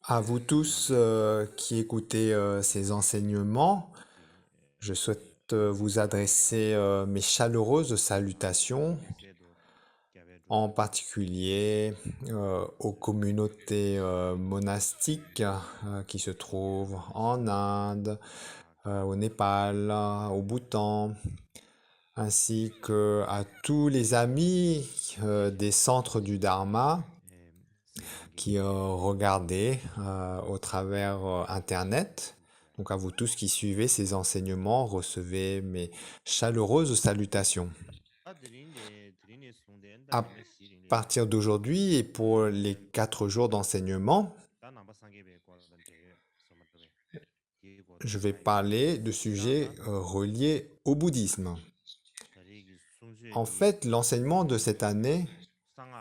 À vous tous qui écoutez ces enseignements, je souhaite vous adresser mes chaleureuses salutations, en particulier aux communautés monastiques qui se trouvent en Inde, au Népal, au Bhoutan, ainsi que à tous les amis des centres du Dharma qui regardez au travers Internet. Donc à vous tous qui suivez ces enseignements, recevez mes chaleureuses salutations. À partir d'aujourd'hui et pour les 4 jours d'enseignement, je vais parler de sujets reliés au bouddhisme. En fait, l'enseignement de cette année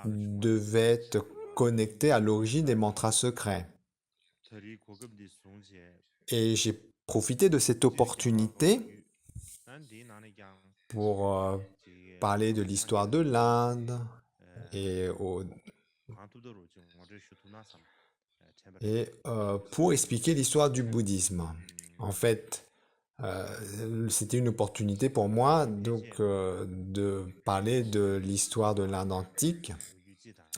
devait être connecté à l'origine des mantras secrets. Et j'ai profité de cette opportunité pour parler de l'histoire de l'Inde et, pour expliquer l'histoire du bouddhisme. En fait, c'était une opportunité pour moi de parler de l'histoire de l'Inde antique.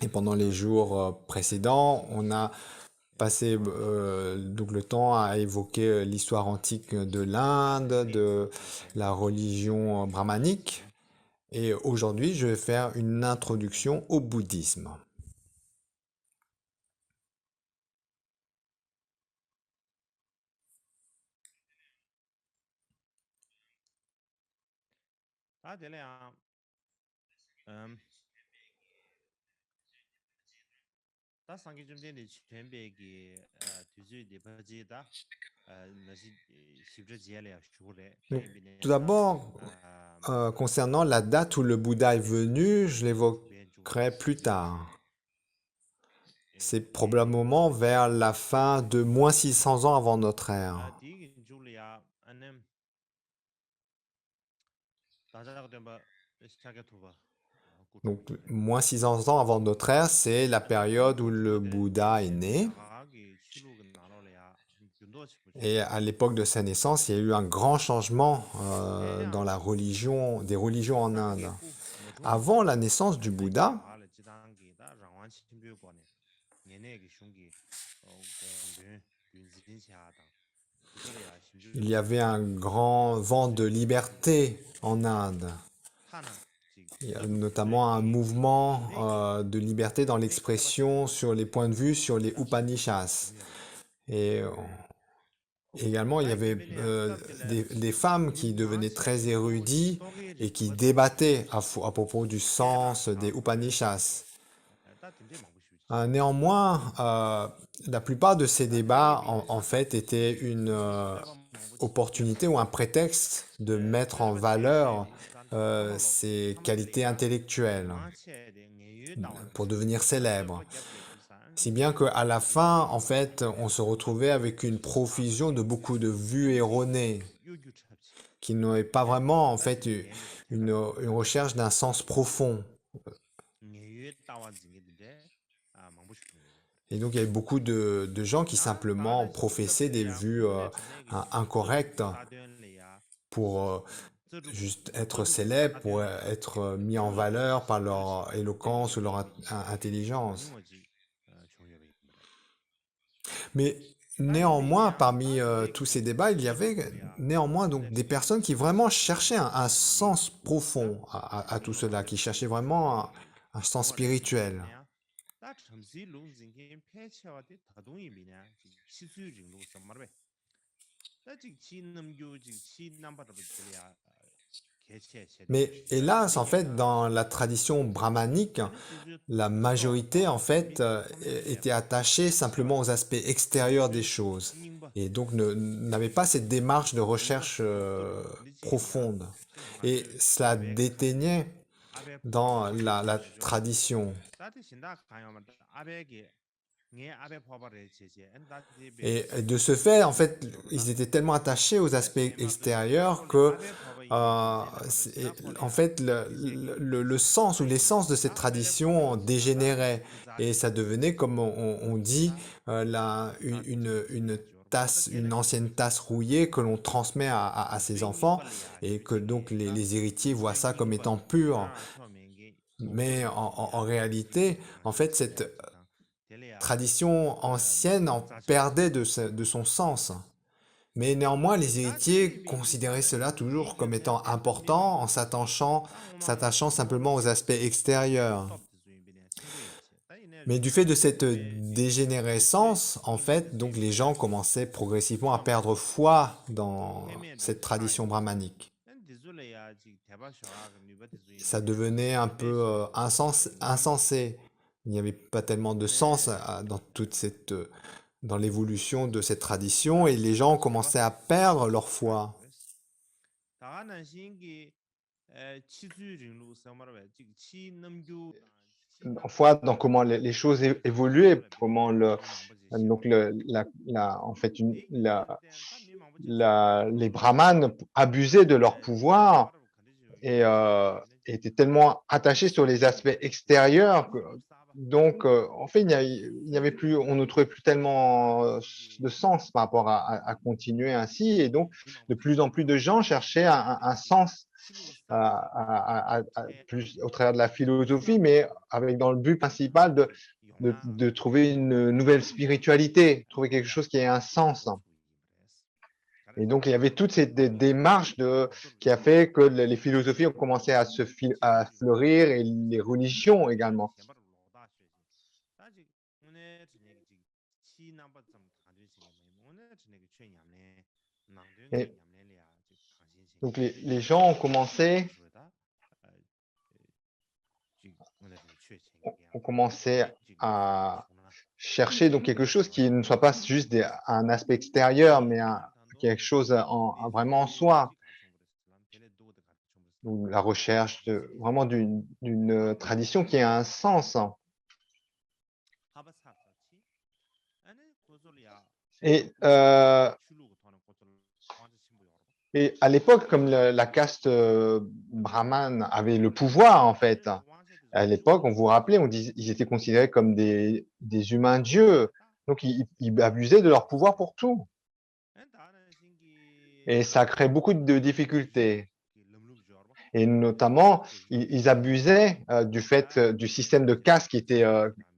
Et pendant les jours précédents, on a passé donc le temps à évoquer l'histoire antique de l'Inde, de la religion brahmanique. Et aujourd'hui, je vais faire une introduction au bouddhisme. Donc, tout d'abord, concernant la date où le Bouddha est venu, je l'évoquerai plus tard. C'est probablement vers la fin de moins 600 ans avant notre ère. Donc, moins 600 ans avant notre ère, c'est la période où le Bouddha est né. Et à l'époque de sa naissance, il y a eu un grand changement dans la religion, des religions en Inde. Avant la naissance du Bouddha, il y avait un grand vent de liberté en Inde. Il y a notamment un mouvement de liberté dans l'expression sur les points de vue sur les Upanishads. Et également, il y avait des femmes qui devenaient très érudites et qui débattaient à propos du sens des Upanishads. Néanmoins, la plupart de ces débats, en fait, étaient une opportunité ou un prétexte de mettre en valeur ses qualités intellectuelles pour devenir célèbre. Si bien qu'à la fin, en fait, on se retrouvait avec une profusion de beaucoup de vues erronées, qui n'avaient pas vraiment, en fait, une recherche d'un sens profond. Et donc, il y avait beaucoup de gens qui simplement professaient des vues incorrectes pour juste être célèbres, pour être mis en valeur par leur éloquence ou leur intelligence. Mais néanmoins, parmi tous ces débats, il y avait néanmoins donc des personnes qui vraiment cherchaient un sens profond à tout cela, qui cherchaient vraiment un sens spirituel. Mais hélas, en fait, dans la tradition brahmanique, la majorité, en fait, était attachée simplement aux aspects extérieurs des choses et donc n'avait pas cette démarche de recherche profonde. Et cela déteignait dans la tradition. Et de ce fait, en fait, ils étaient tellement attachés aux aspects extérieurs que, en fait, le sens ou l'essence de cette tradition dégénérait. Et ça devenait, comme on dit, une tasse, une ancienne tasse rouillée que l'on transmet à ses enfants et que donc les héritiers voient ça comme étant pur. Mais en réalité, en fait, cette tradition ancienne en perdait de son sens. Mais néanmoins, les héritiers considéraient cela toujours comme étant important en s'attachant simplement aux aspects extérieurs. Mais du fait de cette dégénérescence, en fait, donc les gens commençaient progressivement à perdre foi dans cette tradition brahmanique. Ça devenait un peu insensé. Il n'y avait pas tellement de sens dans dans l'évolution de cette tradition et les gens commençaient à perdre leur foi. Foi dans comment les choses évoluaient, comment en fait, les brahmanes abusaient de leur pouvoir et étaient tellement attachés sur les aspects extérieurs que, donc, en fait, il n'y avait plus, on ne trouvait plus tellement de sens par rapport à continuer ainsi. Et donc, de plus en plus de gens cherchaient un sens plus au travers de la philosophie, mais avec dans le but principal de trouver une nouvelle spiritualité, trouver quelque chose qui ait un sens. Et donc, il y avait toute cette démarche qui a fait que les philosophies ont commencé à fleurir et les religions également. Et donc, les gens ont commencé à chercher donc quelque chose qui ne soit pas juste un aspect extérieur, mais quelque chose vraiment en soi. Donc, la recherche vraiment d'une tradition qui a un sens. Et, euh, et à l'époque, comme la caste brahmane avait le pouvoir, en fait, à l'époque, on vous rappelait, ils étaient considérés comme des humains dieux. Donc, ils abusaient de leur pouvoir pour tout. Et ça crée beaucoup de difficultés. Et notamment, ils abusaient du fait du système de caste qui était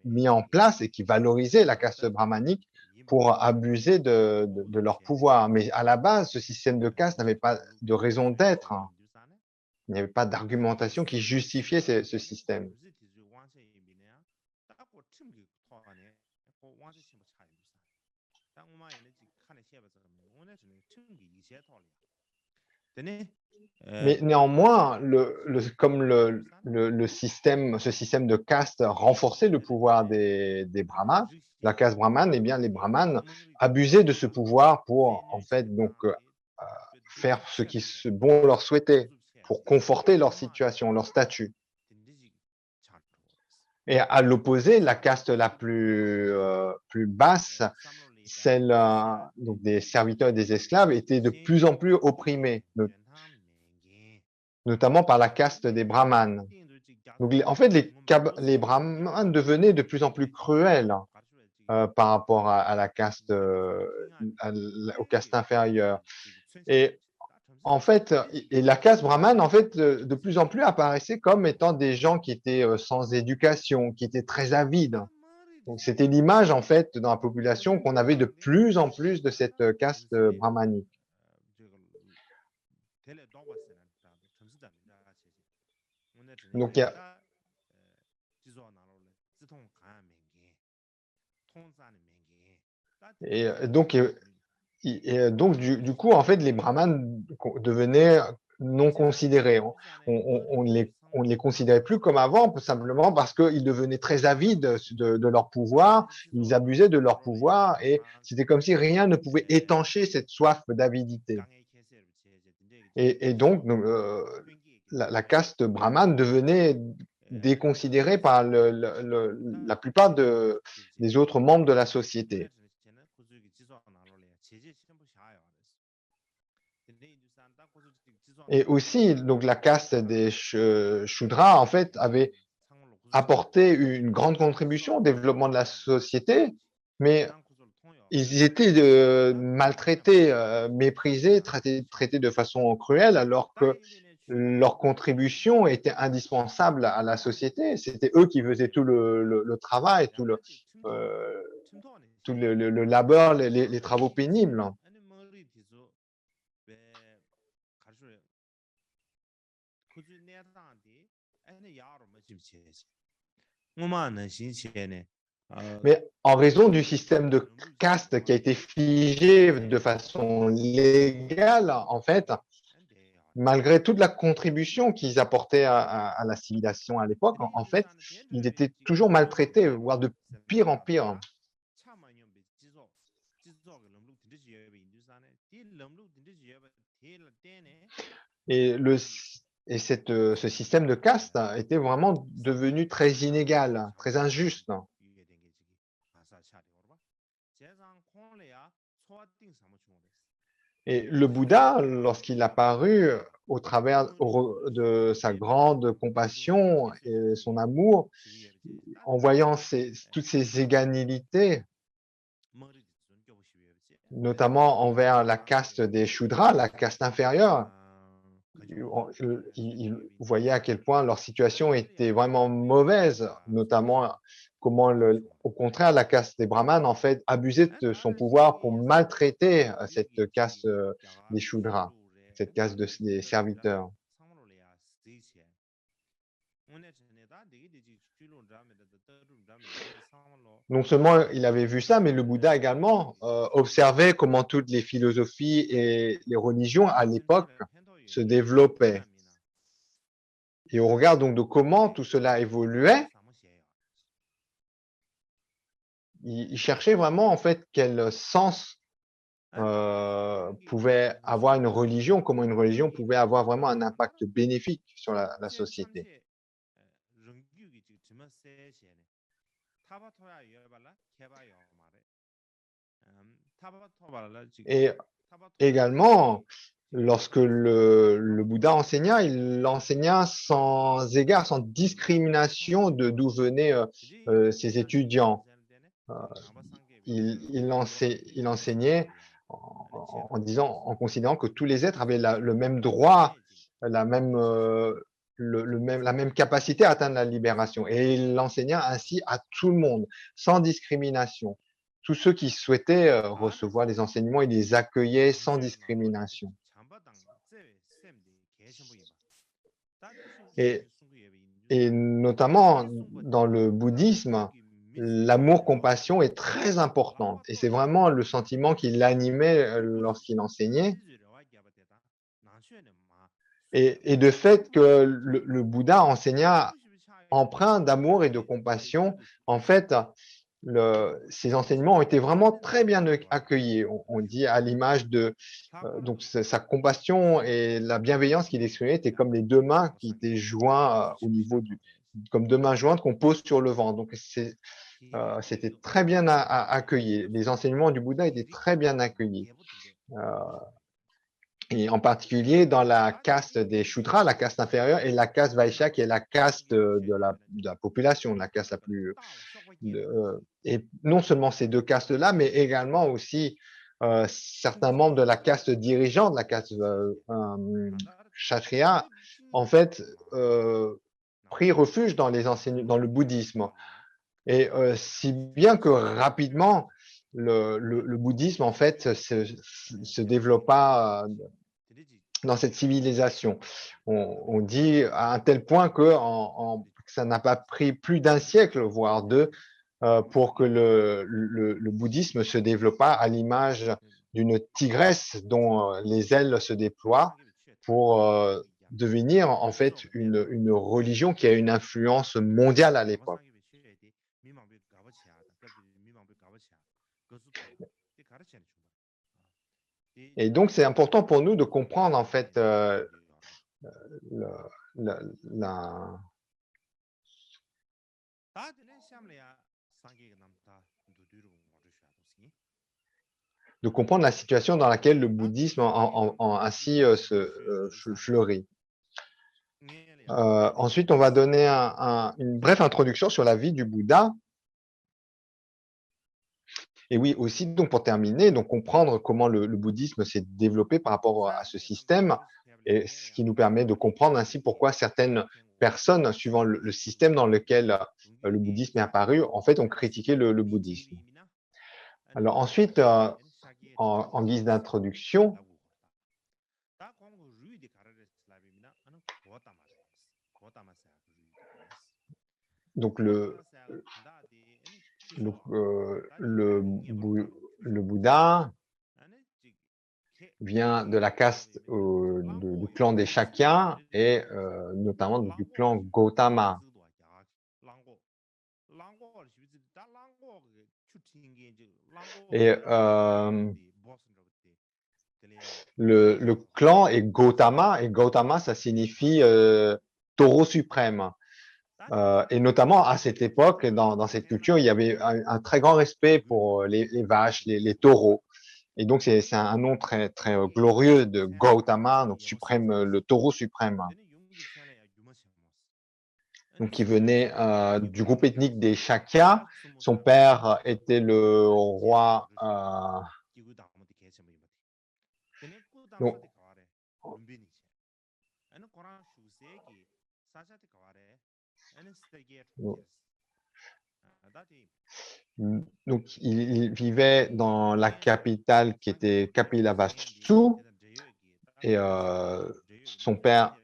mis en place et qui valorisait la caste brahmanique pour abuser de leur pouvoir. Mais à la base, ce système de caste n'avait pas de raison d'être. Il n'y avait pas d'argumentation qui justifiait ce système. Mais néanmoins, comme ce système de caste renforçait le pouvoir des brahmanes, la caste brahmane, eh bien, les brahmanes abusaient de ce pouvoir pour, en fait, donc, faire ce bon leur souhaitait, pour conforter leur situation, leur statut. Et à l'opposé, la caste la plus basse, celle donc des serviteurs et des esclaves, était de plus en plus opprimée, notamment par la caste des brahmanes. Donc, en fait, les brahmanes devenaient de plus en plus cruels par rapport à la caste, aux castes inférieures. Et en fait, et la caste brahmane, en fait, de plus en plus apparaissait comme étant des gens qui étaient sans éducation, qui étaient très avides. Donc, c'était l'image, en fait, dans la population qu'on avait de plus en plus de cette caste brahmanique. Donc, et donc, du coup, en fait, les brahmanes devenaient non considérés. On ne les considérait plus comme avant, simplement parce qu'ils devenaient très avides de leur pouvoir, ils abusaient de leur pouvoir, et c'était comme si rien ne pouvait étancher cette soif d'avidité. Et donc, la caste brahmane devenait déconsidéré par la plupart des autres membres de la société. Et aussi, donc la caste des Shudras, en fait, avait apporté une grande contribution au développement de la société, mais ils étaient maltraités, méprisés, traités de façon cruelle, alors que leur contribution était indispensable à la société. C'était eux qui faisaient tout le travail, euh, tout le labeur, les travaux pénibles. Mais en raison du système de caste qui a été figé de façon légale, en fait, malgré toute la contribution qu'ils apportaient à la civilisation à l'époque, en fait, ils étaient toujours maltraités, voire de pire en pire. Et, ce système de caste était vraiment devenu très inégal, très injuste. Et le Bouddha, lorsqu'il a apparu au travers de sa grande compassion et son amour, en voyant toutes ces inégalités, notamment envers la caste des Shudras, la caste inférieure, il voyait à quel point leur situation était vraiment mauvaise, notamment comment, au contraire, la caste des Brahmanes, en fait, abusait de son pouvoir pour maltraiter cette caste des Shudras, cette caste des serviteurs. Non seulement il avait vu ça, mais le Bouddha également observait comment toutes les philosophies et les religions à l'époque se développaient. Et au regard donc de comment tout cela évoluait, il cherchait vraiment en fait quel sens pouvait avoir une religion, comment une religion pouvait avoir vraiment un impact bénéfique sur la société. Et également, lorsque le Bouddha enseigna, il enseigna sans égard, sans discrimination de d'où venaient ses étudiants. Euh, il enseignait en disant, en considérant que tous les êtres avaient le même droit, la même, la même capacité à atteindre la libération. Et il enseigna ainsi à tout le monde, sans discrimination. Tous ceux qui souhaitaient recevoir les enseignements, il les accueillait sans discrimination. Et, et notamment dans le bouddhisme, l'amour-compassion est très importante. Et c'est vraiment le sentiment qui l'animait lorsqu'il enseignait. Et de fait que le Bouddha enseigna empreint d'amour et de compassion, en fait, ces enseignements ont été vraiment très bien accueillis. On dit à l'image de donc sa compassion et la bienveillance qu'il exprimait étaient comme les deux mains qui étaient joints au niveau comme deux mains jointes qu'on pose sur le ventre. Donc c'était très bien accueilli. Les enseignements du Bouddha étaient très bien accueillis. Euh, et en particulier dans la caste des Shudras, la caste inférieure, et la caste Vaishya, qui est la caste de la population, la caste la plus. Et non seulement ces deux castes-là, mais également aussi certains membres de la caste dirigeante, la caste Kshatriya, en fait, pris refuge dans dans le bouddhisme. Et si bien que rapidement, le bouddhisme, en fait, se développa dans cette civilisation. On dit à un tel point que ça n'a pas pris plus d'un siècle, voire deux, pour que le bouddhisme se développa à l'image d'une tigresse dont les ailes se déploient pour devenir en fait une religion qui a une influence mondiale à l'époque. Et donc, c'est important pour nous de comprendre en fait le- la, de comprendre la situation dans laquelle le bouddhisme ainsi fleurit. Ensuite, on va donner une brève introduction sur la vie du Bouddha. Et oui, aussi, donc pour terminer, donc comprendre comment le bouddhisme s'est développé par rapport à ce système, et ce qui nous permet de comprendre ainsi pourquoi certaines personnes, suivant le système dans lequel le bouddhisme est apparu, en fait, ont critiqué le bouddhisme. Alors ensuite, en guise d'introduction, donc le Bouddha vient de la caste du clan des Shakyas et notamment du clan Gautama. Et le clan est Gautama, et Gautama, ça signifie taureau suprême. Et notamment à cette époque, dans cette culture, il y avait un très grand respect pour les vaches, les taureaux. Et donc, c'est un nom très, très glorieux de Gautama, donc suprême, le taureau suprême. Donc, qui venait du groupe ethnique des Shakyas. Son père était le roi. Donc, donc, il vivait dans la capitale qui était Kapilavastu, et son père.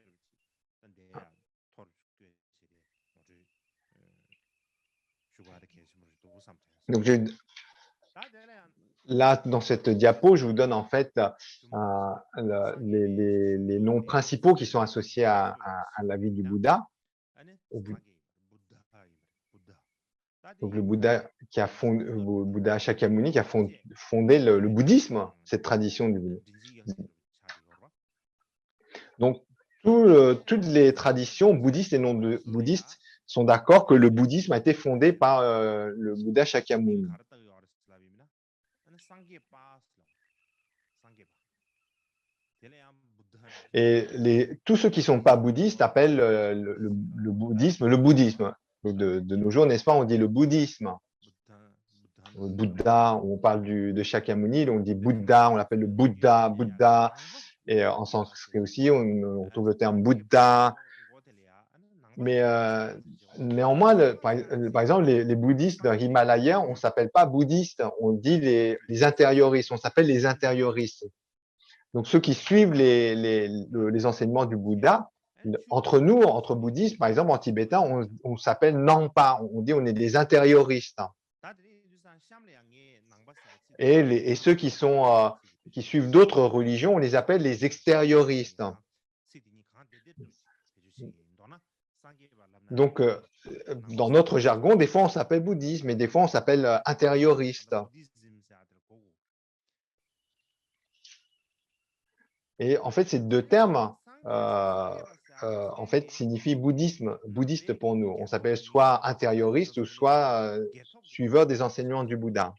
Donc, là, dans cette diapo, je vous donne en fait les noms principaux qui sont associés à la vie du Bouddha. Donc, le Bouddha qui a fondé, Bouddha Shakyamuni qui a fondé le bouddhisme, cette tradition du bouddhisme. Donc, toutes les traditions bouddhistes et non bouddhistes sont d'accord que le bouddhisme a été fondé par le Bouddha Shakyamuni. Et tous ceux qui ne sont pas bouddhistes appellent le bouddhisme le bouddhisme. Donc de nos jours, n'est-ce pas, on dit le bouddhisme. Le Bouddha, on parle de Shakyamuni, donc on dit Bouddha, on l'appelle le Bouddha. Et en sanskrit aussi, on retrouve le terme Bouddha. Mais néanmoins, par exemple, les bouddhistes d'un Himalaya, on ne s'appelle pas bouddhistes, on dit les intérioristes, on s'appelle les intérioristes. Donc, ceux qui suivent les enseignements du Bouddha, entre nous, entre bouddhistes, par exemple, en tibétain, on s'appelle Nangpa, on dit on est des intérioristes. Et ceux qui suivent d'autres religions, on les appelle les extérioristes. Donc, dans notre jargon, des fois on s'appelle bouddhiste, mais des fois on s'appelle intérioriste. Et en fait, ces deux termes en fait, signifient bouddhiste pour nous. On s'appelle soit intérioriste ou soit suiveur des enseignements du Bouddha.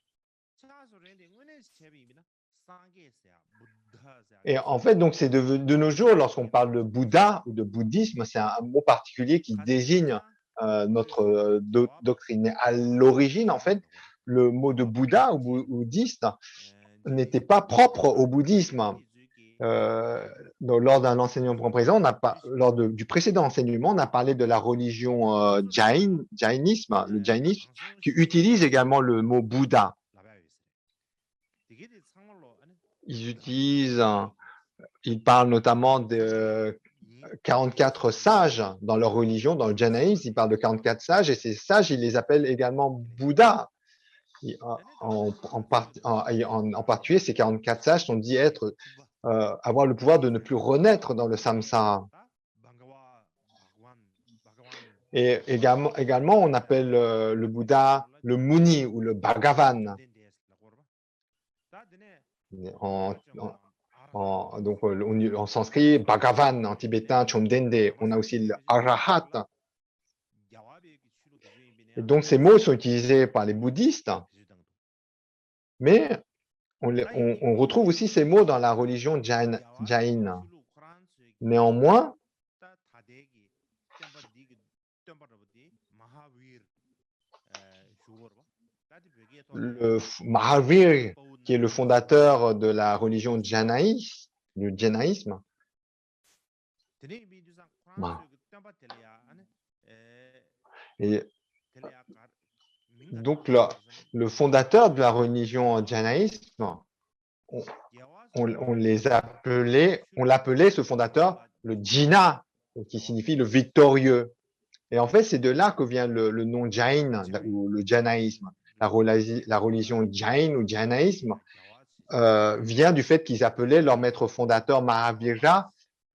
Et en fait, donc, c'est de nos jours, lorsqu'on parle de Bouddha ou de bouddhisme, c'est un mot particulier qui désigne notre doctrine. À l'origine, en fait, le mot de Bouddha ou bouddhiste n'était pas propre au bouddhisme. Lors d'un enseignement présent, lors du précédent enseignement, on a parlé de la religion jainisme, le jainisme, qui utilise également le mot Bouddha. Ils parlent notamment de 44 sages dans leur religion, dans le jainisme, ils parlent de 44 sages, et ces sages, ils les appellent également Bouddha. En particulier, ces 44 sages sont dits avoir le pouvoir de ne plus renaître dans le samsara. Et également on appelle le Bouddha le Muni ou le Bhagavan. Donc, en sanskrit, Bhagavan, en tibétain, Chomdende. On a aussi le Arahat. Et donc, ces mots sont utilisés par les bouddhistes, mais on retrouve aussi ces mots dans la religion Jain. Néanmoins, Mahavir, qui est le fondateur de la religion du jainaïsme, bah, et donc le fondateur de la religion jainaïsme, on l'appelait ce fondateur le Jina, qui signifie le victorieux. Et en fait, c'est de là que vient le nom Jain ou le jainaïsme. La religion Jain ou jainaïsme vient du fait qu'ils appelaient leur maître fondateur Mahavira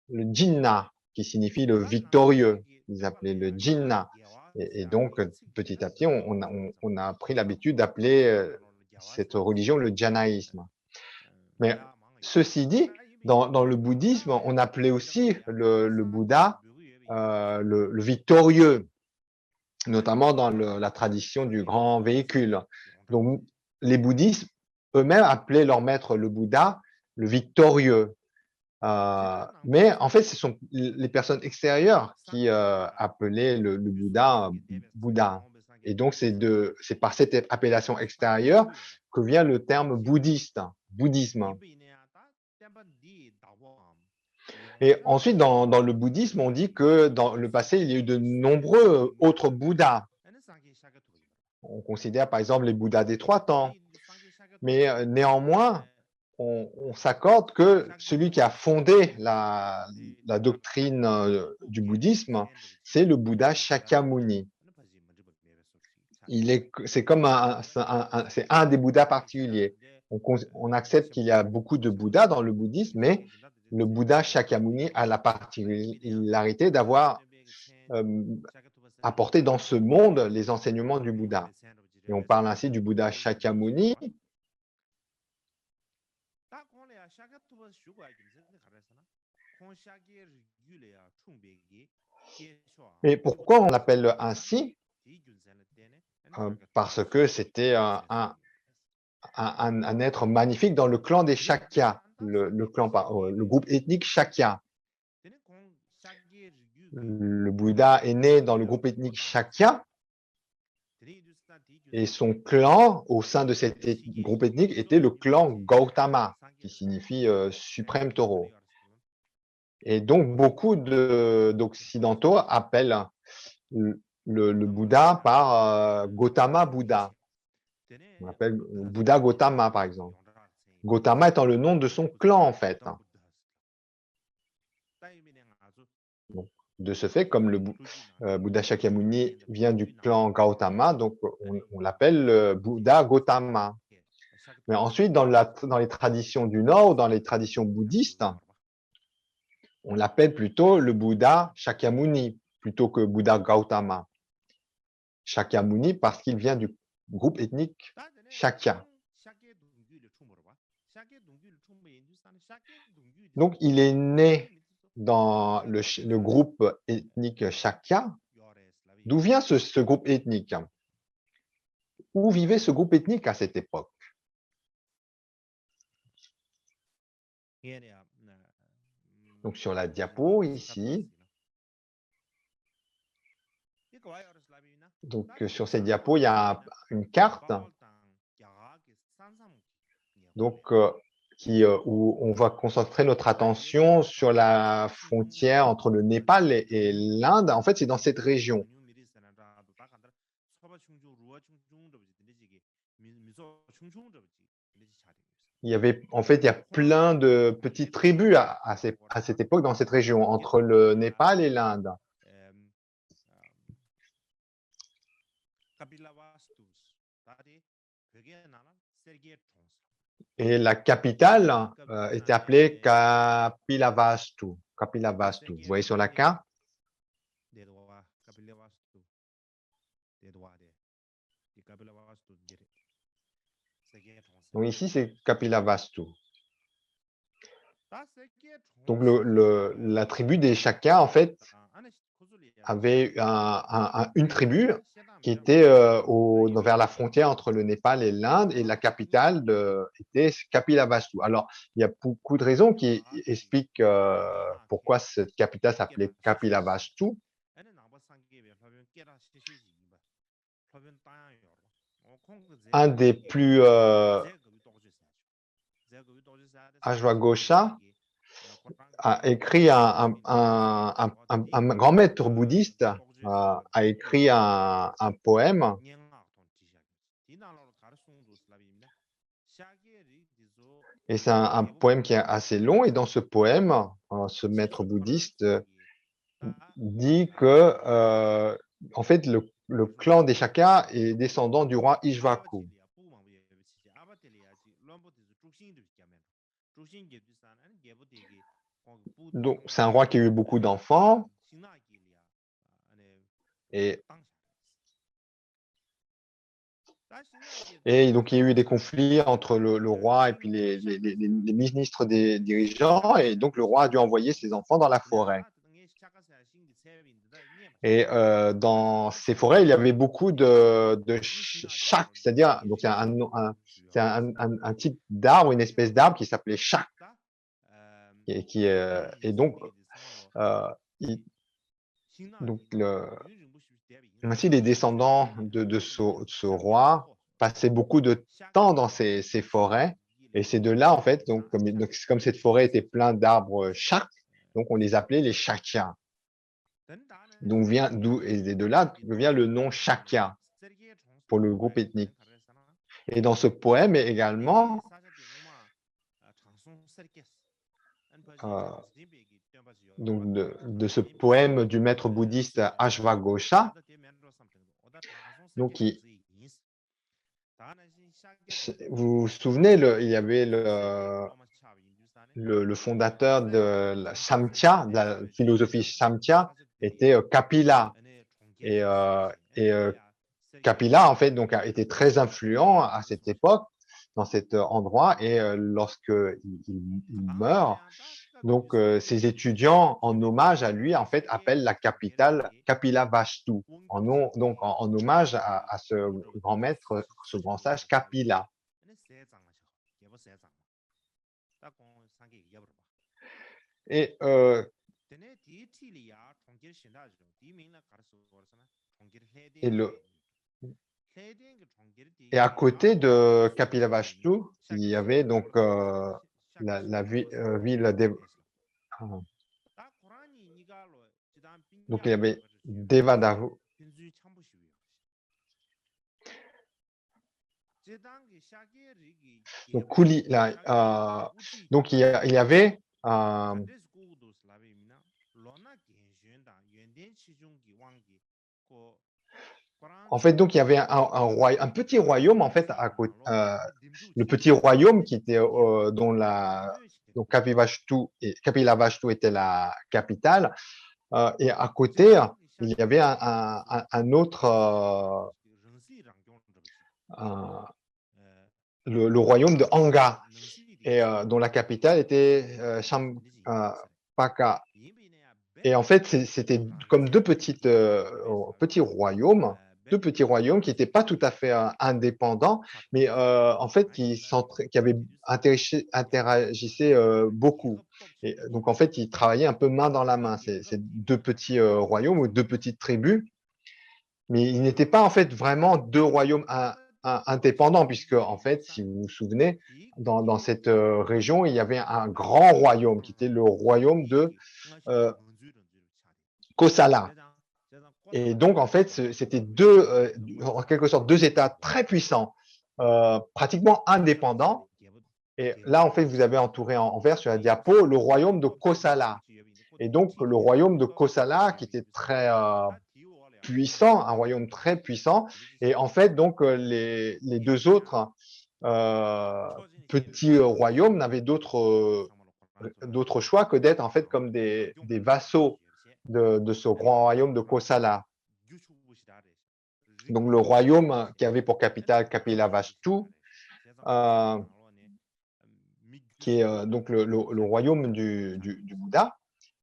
le Jinnah, qui signifie le victorieux. Ils appelaient le Jinnah. Et donc, petit à petit, on a pris l'habitude d'appeler cette religion le janaïsme. Mais ceci dit, dans le bouddhisme, on appelait aussi le Bouddha le victorieux, notamment dans la tradition du grand véhicule. Donc, les bouddhistes eux-mêmes appelaient leur maître le Bouddha le victorieux. Mais en fait, ce sont les personnes extérieures qui appelaient le Bouddha Bouddha. Et donc, c'est par cette appellation extérieure que vient le terme bouddhiste, bouddhisme. Et ensuite, dans le bouddhisme, on dit que dans le passé, il y a eu de nombreux autres Bouddhas. On considère par exemple les Bouddhas des 3 temps. Mais néanmoins, on s'accorde que celui qui a fondé la doctrine du bouddhisme, c'est le Bouddha Shakyamuni. C'est comme c'est un des Bouddhas particuliers. On accepte qu'il y a beaucoup de Bouddhas dans le bouddhisme, mais le Bouddha Shakyamuni a la particularité d'avoir apporté dans ce monde les enseignements du Bouddha. Et on parle ainsi du Bouddha Shakyamuni. Et pourquoi on l'appelle ainsi? Parce que c'était un être magnifique dans le clan des Shakya, le groupe ethnique Shakya. Le Bouddha est né dans le groupe ethnique Shakya et son clan au sein de cet groupe ethnique était le clan Gautama, qui signifie suprême taureau. Et donc, beaucoup d'occidentaux appellent le Bouddha par Gautama Bouddha. On appelle Bouddha Gautama, par exemple. Gautama étant le nom de son clan, en fait. Donc, de ce fait, comme le Bouddha Shakyamuni vient du clan Gautama, donc on l'appelle Bouddha Gautama. Mais ensuite, dans les traditions du Nord, dans les traditions bouddhistes, on l'appelle plutôt le Bouddha Shakyamuni, plutôt que Bouddha Gautama. Shakyamuni parce qu'il vient du groupe ethnique Shakya. Donc, il est né dans le groupe ethnique Shakya. D'où vient ce groupe ethnique? Où vivait ce groupe ethnique à cette époque? Donc, sur la diapo, ici, donc sur ces diapos, il y a une carte donc, où on va concentrer notre attention sur la frontière entre le Népal et l'Inde. En fait, c'est dans cette région. En fait, il y a plein de petites tribus à cette époque dans cette région, entre le Népal et l'Inde. Et la capitale était appelée Kapilavastu. Kapilavastu. Vous voyez sur la carte? Donc ici, c'est Kapilavastu. Donc la tribu des Shakya, en fait, avait une tribu qui était vers la frontière entre le Népal et l'Inde, et la capitale était Kapilavastu. Alors, il y a beaucoup de raisons qui expliquent pourquoi cette capitale s'appelait Kapilavastu. Un des plus Ajwagosha a écrit un grand maître bouddhiste a écrit un poème, et c'est un poème qui est assez long, et dans ce poème, ce maître bouddhiste dit que en fait le clan des Shakya est descendant du roi Ishvaku. Donc c'est un roi qui a eu beaucoup d'enfants, et donc il y a eu des conflits entre le roi et puis les ministres des dirigeants, et donc le roi a dû envoyer ses enfants dans la forêt. Et dans ces forêts, il y avait beaucoup de shak, c'est-à-dire, donc c'est un type d'arbre, une espèce d'arbre qui s'appelait shak, et donc euh, il- donc ainsi les descendants de ce roi passaient beaucoup de temps dans ces forêts, et c'est de là en fait, donc comme cette forêt était pleine d'arbres shak, donc on les appelait les Shakyas. Et de là vient le nom Shakya pour le groupe ethnique. Et dans ce poème également, euh, donc de ce poème du maître bouddhiste Ashwagosha, donc vous vous souvenez, il y avait le fondateur de la Samkhya, de la philosophie Samkhya, était Kapila. Et, Kapila, en fait, donc, a été très influent à cette époque, dans cet endroit, et lorsque il meurt, donc ses étudiants, en hommage à lui, en fait, appellent la capitale Kapilavastu, en hommage à ce grand maître, ce grand sage Kapila. Et, et, le, et à côté de Kapilavastu, il y avait donc la ville donc il y avait Devadaru. Donc, donc il y avait en fait, donc il y avait un petit royaume en fait à côté, le petit royaume qui était dont donc Kapilavastu était la capitale, et à côté il y avait un autre le royaume de Anga, et dont la capitale était Champaka. Et en fait, c'était comme petits royaumes, deux petits royaumes qui n'étaient pas tout à fait indépendants, mais en fait qui interagissaient beaucoup. Et donc en fait, ils travaillaient un peu main dans la main, ces deux petits royaumes ou deux petites tribus, mais ils n'étaient pas en fait vraiment deux royaumes indépendants, puisque en fait, si vous vous souvenez, dans cette région, il y avait un grand royaume qui était le royaume de Kosala. Et donc, en fait, c'était en quelque sorte, deux États très puissants, pratiquement indépendants. Et là, en fait, vous avez entouré en vert sur la diapo le royaume de Kosala. Et donc, le royaume de Kosala, qui était très puissant, un royaume très puissant. Et en fait, donc, les deux autres petits royaumes n'avaient d'autre choix que d'être en fait comme des vassaux de ce grand royaume de Kosala. Donc le royaume qui avait pour capitale Kapilavastu, qui est donc le royaume du Bouddha,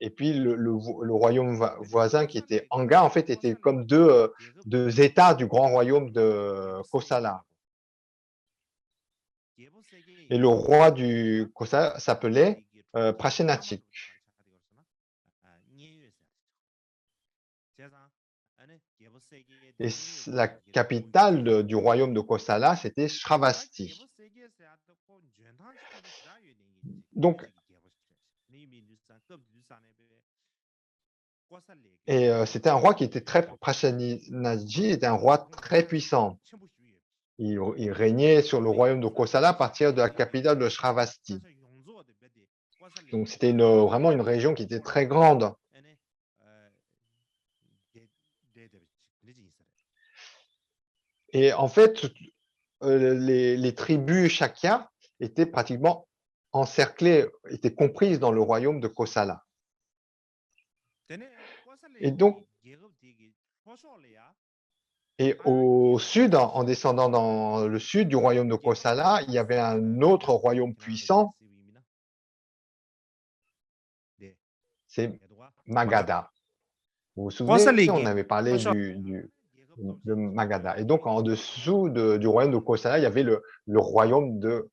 Et puis le royaume voisin qui était Anga, en fait, était comme deux États du grand royaume de Kosala. Et le roi du Kosala s'appelait Prashenachik. Et la capitale du royaume de Kosala, c'était Shravasti. Donc, et c'était un roi qui était très, Prashenachik était un roi très puissant. Il régnait sur le royaume de Kosala à partir de la capitale de Shravasti. Donc, c'était vraiment une région qui était très grande. Et en fait, les tribus Shakya étaient pratiquement encerclées, étaient comprises dans le royaume de Kosala. Et donc, et au sud, en descendant dans le sud du royaume de Kosala, il y avait un autre royaume puissant, c'est Magadha. Vous vous souvenez, on avait parlé de Magadha. Et donc, en dessous du royaume de Kosala, il y avait le royaume de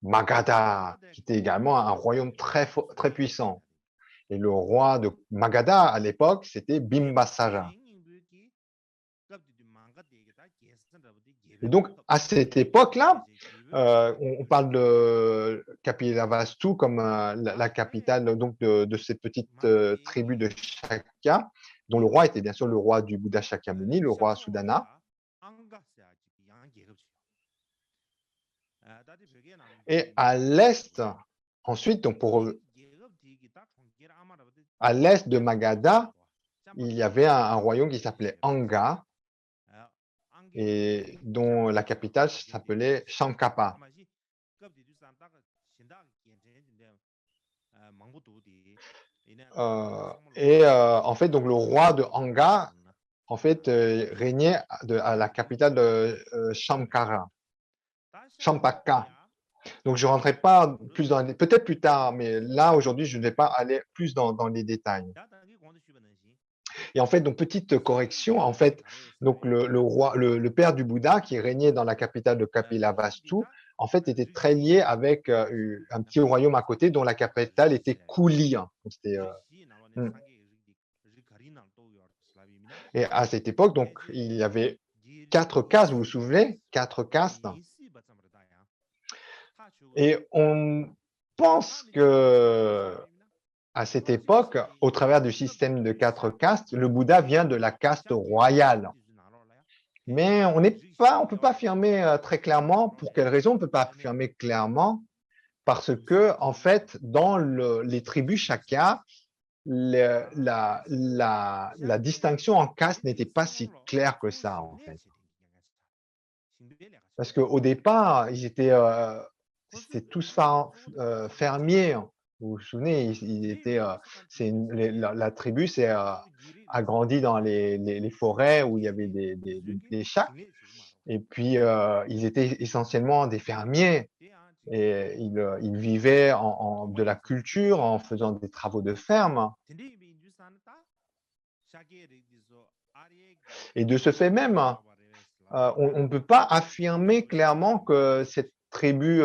Magadha, qui était également un royaume très, très puissant. Et le roi de Magadha, à l'époque, c'était Bimbasara. Et donc, à cette époque-là, on parle de Kapilavastu comme la capitale donc, de ces petites tribus de Shakya, dont le roi était bien sûr le roi du Bouddha Shakyamuni, le roi Sudana. Et à l'est, ensuite, donc à l'est de Magadha, il y avait un royaume qui s'appelait Anga, et dont la capitale s'appelait Shankapa. En fait, donc le roi de Anga, en fait, régnait à la capitale de Shankara, Champaka. Donc, je ne rentrerai pas plus dans les... Peut-être plus tard, mais là, aujourd'hui, je ne vais pas aller plus dans les détails. Et en fait, donc, petite correction, en fait, donc le père du Bouddha qui régnait dans la capitale de Kapilavastu, en fait, était très lié avec un petit royaume à côté dont la capitale était Kuli. Et à cette époque, donc, il y avait 4 castes, vous vous souvenez? 4 castes. Et on pense que à cette époque, au travers du système de 4 castes, le Bouddha vient de la caste royale. Mais on ne peut pas affirmer très clairement. Pour quelle raison on ne peut pas affirmer clairement? Parce que, en fait, dans les tribus Shakya, la distinction en caste n'était pas si claire que ça, en fait. Parce qu'au départ, c'était tous fermiers. Vous vous souvenez, la tribu a grandi dans les forêts où il y avait des chacs. Et puis, ils étaient essentiellement des fermiers. Et ils vivaient de la culture en faisant des travaux de ferme. Et de ce fait même, on ne peut pas affirmer clairement que cette tribu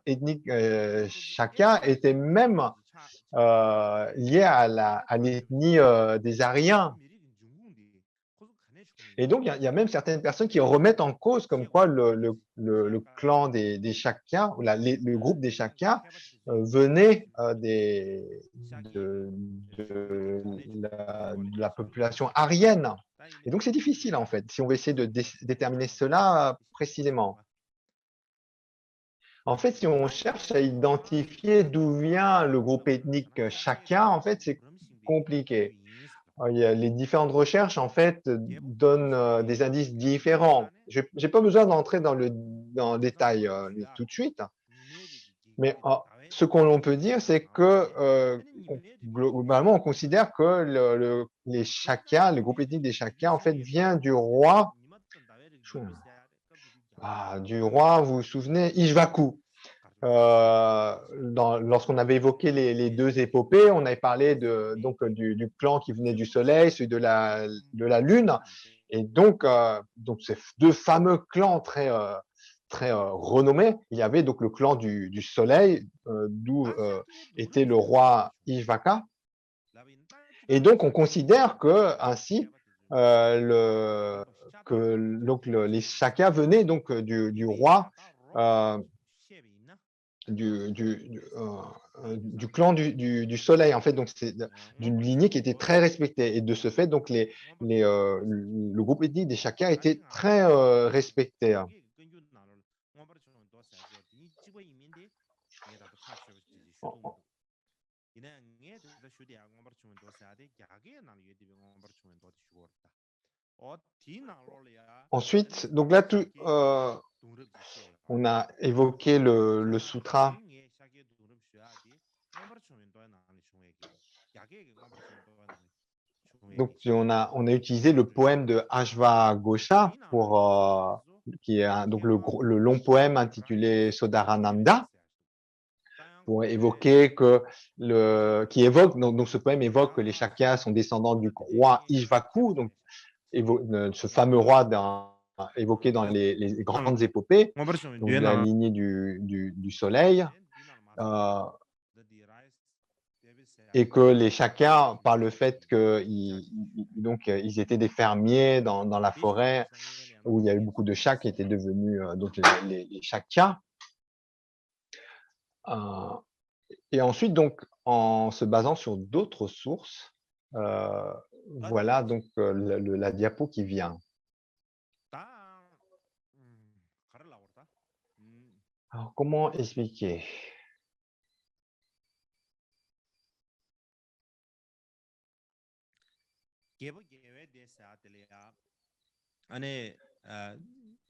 ethnique Shakya était même liée à l'ethnie des Aryens. Et donc, il y a même certaines personnes qui remettent en cause comme quoi le clan des Shakya, ou le groupe des Shakya, venait de la population aryenne. Et donc, c'est difficile, en fait, si on veut essayer de déterminer cela précisément. En fait, si on cherche à identifier d'où vient le groupe ethnique Shakya, en fait, c'est compliqué. Les différentes recherches, en fait, donnent des indices différents. Je n'ai pas besoin d'entrer dans le détail tout de suite, mais ce qu'on peut dire, c'est que globalement, on considère que les Shakya, le groupe ethnique des Shakya, en fait, vient du roi, vous vous souvenez, Ishvaku. lorsqu'on avait évoqué les deux épopées, on avait parlé donc, du clan qui venait du soleil, celui de la lune. Et donc ces deux fameux clans très renommés, il y avait donc le clan du soleil, d'où était le roi Ishvaka. Et donc, on considère que ainsi, donc les Shakyas venaient donc du roi du clan du soleil, en fait. Donc, c'est d'une lignée qui était très respectée. Et de ce fait, donc, le groupe ethnique des Shakyas était très respecté. Ensuite, donc là, on a évoqué le sutra. Donc, on a utilisé le poème de Ashvagosha qui est donc le long poème intitulé Sodarananda, pour évoquer qui évoque, donc ce poème évoque que les Shakyas sont descendants du roi Ishvaku, donc ce fameux roi évoqué dans les grandes épopées, donc de la lignée du soleil, et que les Shakyas, par le fait qu'ils étaient des fermiers dans la forêt, où il y a eu beaucoup de chats qui étaient devenus donc les Shakyas. Et ensuite, donc, en se basant sur d'autres sources, voilà donc la diapo qui vient. Alors, comment expliquer?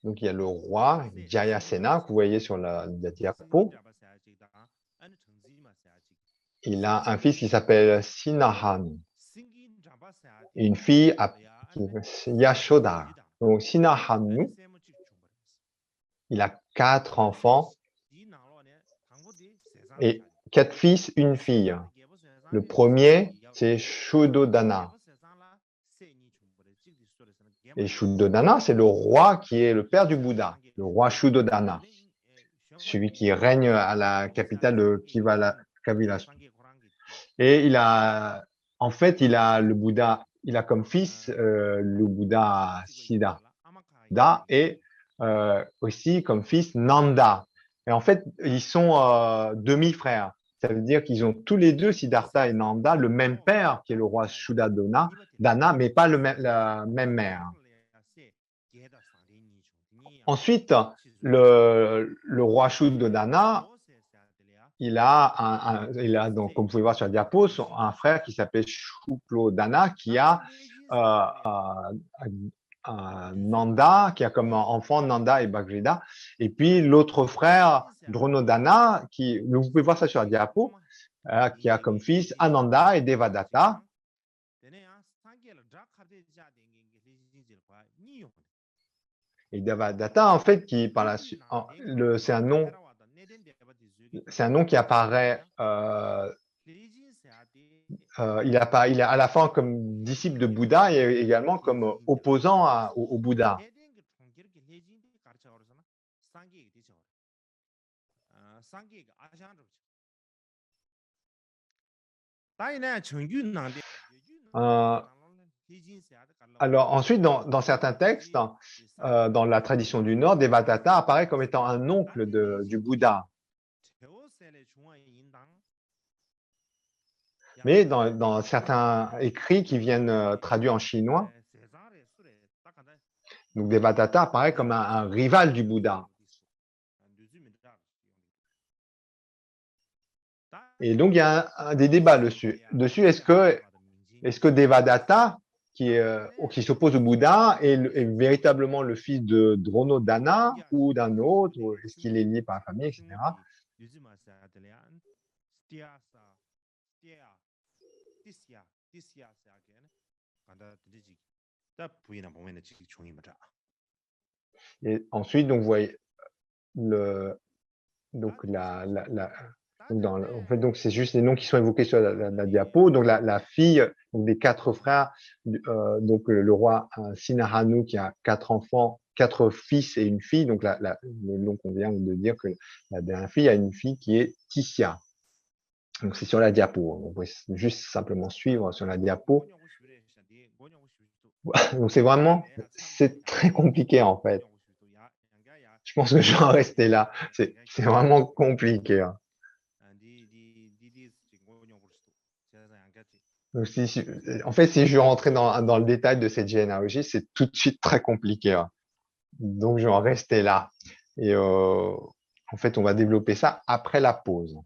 Donc, il y a le roi Jayasena, que vous voyez sur la diapo. Il a un fils qui s'appelle Sinahan et une fille Yashoda. Donc, Sinahanu, il a 4 enfants et 4 fils, une fille. Le premier, c'est Shuddhodana. Et Shuddhodana, c'est le roi qui est le père du Bouddha, le roi Shuddhodana, celui qui règne à la capitale de Kavilastu. Et en fait, il a comme fils le Bouddha Siddhartha et aussi comme fils Nanda. Et en fait, ils sont demi-frères. Ça veut dire qu'ils ont tous les deux, Siddhartha et Nanda, le même père, qui est le roi Shuddhodana, mais pas la même mère. Ensuite, le roi Shuddhodana, il a donc, comme vous pouvez voir sur la diapo, un frère qui s'appelle Shuklodana, qui a Nanda, qui a comme enfant Nanda et Bhagrida. Et puis l'autre frère, Dronodana, vous pouvez voir ça sur la diapo, qui a comme fils Ananda et Devadatta. Et Devadatta, en fait, qui par la suite, c'est un nom qui apparaît. Il est à la fois comme disciple de Bouddha et également comme opposant au Bouddha. Alors ensuite, dans certains textes, dans la tradition du Nord, Devadatta apparaît comme étant un oncle du Bouddha. Mais dans certains écrits qui viennent traduits en chinois, donc Devadatta apparaît comme un rival du Bouddha. Et donc, il y a des débats dessus. Est-ce que Devadatta, qui s'oppose au Bouddha, est véritablement le fils de Dronodana ou d'un autre? Est-ce qu'il est lié par la famille, etc. Et ensuite, donc, vous voyez, Donc, en fait, donc c'est juste les noms qui sont évoqués sur la diapo. Donc, la fille, donc des 4 frères, donc le roi Sinahanu qui a 4 enfants, 4 fils et une fille. Donc, le nom qu'on vient de dire que la dernière fille a une fille qui est Tissia. Donc, c'est sur la diapo. On peut juste simplement suivre sur la diapo. Donc, c'est très compliqué en fait. Je pense que je vais en rester là. C'est vraiment compliqué, hein. Donc, en fait, si je rentrais dans le détail de cette généalogie, c'est tout de suite très compliqué, hein. Donc, je vais en rester là. Et en fait, on va développer ça après la pause.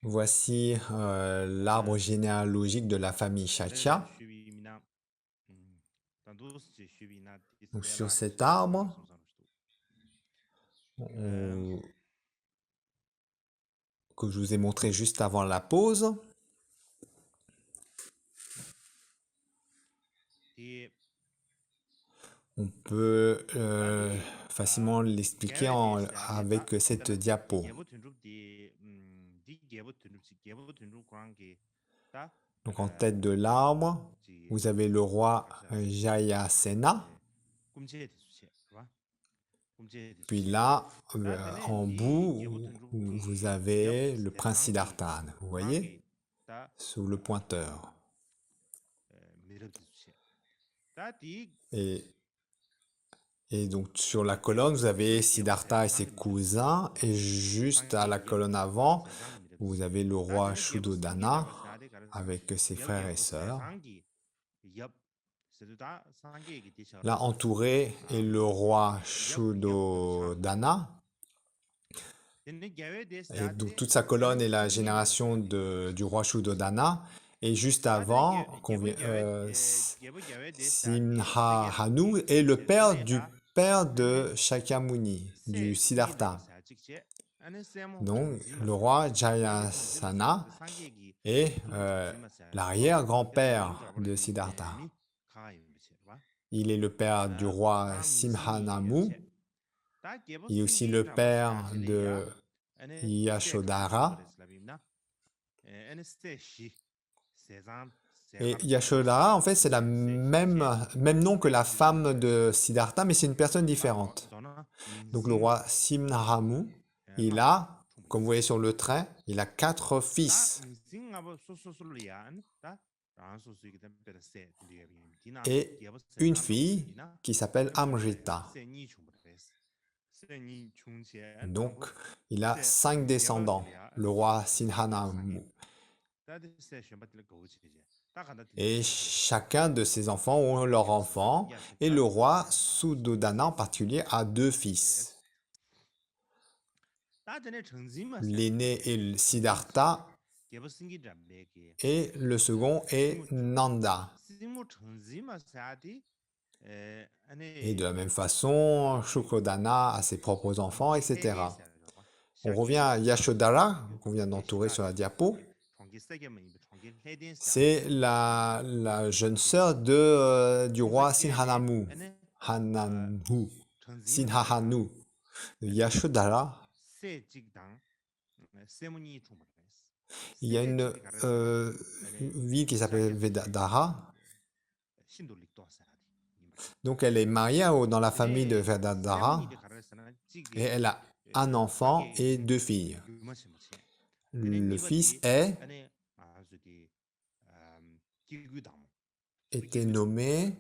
Voici l'arbre généalogique de la famille Shakya. Donc, sur cet arbre, que je vous ai montré juste avant la pause, on peut facilement l'expliquer avec cette diapo. Donc en tête de l'arbre, vous avez le roi Jayasena. Puis là, en bout, vous avez le prince Siddhartha. Vous voyez, sous le pointeur. Et donc sur la colonne, vous avez Siddhartha et ses cousins. Et juste à la colonne avant, vous avez le roi Shuddhodana avec ses frères et sœurs. Là, entouré est le roi Shuddhodana. Et donc toute sa colonne est la génération du roi Shuddhodana. Et juste avant, Simhahanu est le père de Shakyamuni, du Siddhartha. Donc le roi Jayasana est l'arrière-grand-père de Siddhartha. Il est le père du roi Simhanamu. Il est aussi le père de Yashodhara. Et Yashodhara, en fait, c'est le même nom que la femme de Siddhartha, mais c'est une personne différente. Donc le roi Simhanamu, il a, comme vous voyez sur le trait, il a 4 fils et une fille qui s'appelle Amrita. Donc, il a 5 descendants, le roi Sinhanamu. Et chacun de ses enfants ont leur enfant, et le roi Suddhodana en particulier a 2 fils. L'aîné est Siddhartha et le second est Nanda. Et de la même façon, Shukodana a ses propres enfants, etc. On revient à Yashodhara, qu'on vient d'entourer sur la diapo. C'est la jeune sœur du roi Sinhanamu. Sinhahanu. Yashodhara. Il y a une ville qui s'appelle Vedadara. Donc elle est mariée dans la famille de Vedadara et elle a un enfant et 2 filles. Le fils était nommé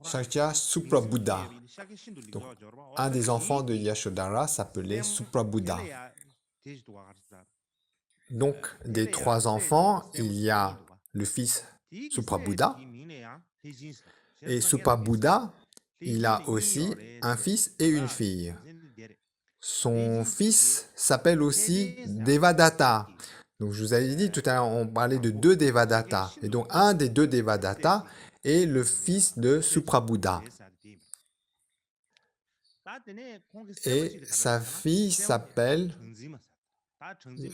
Shakya Suprabuddha. Donc, un des enfants de Yashodhara s'appelait Suprabuddha. Donc, des 3 enfants, il y a le fils Suprabuddha. Et Suprabuddha, il a aussi un fils et une fille. Son fils s'appelle aussi Devadatta. Donc, je vous avais dit tout à l'heure, on parlait de 2 Devadatta. Et donc, un des 2 Devadatta est le fils de Suprabuddha. Et sa fille s'appelle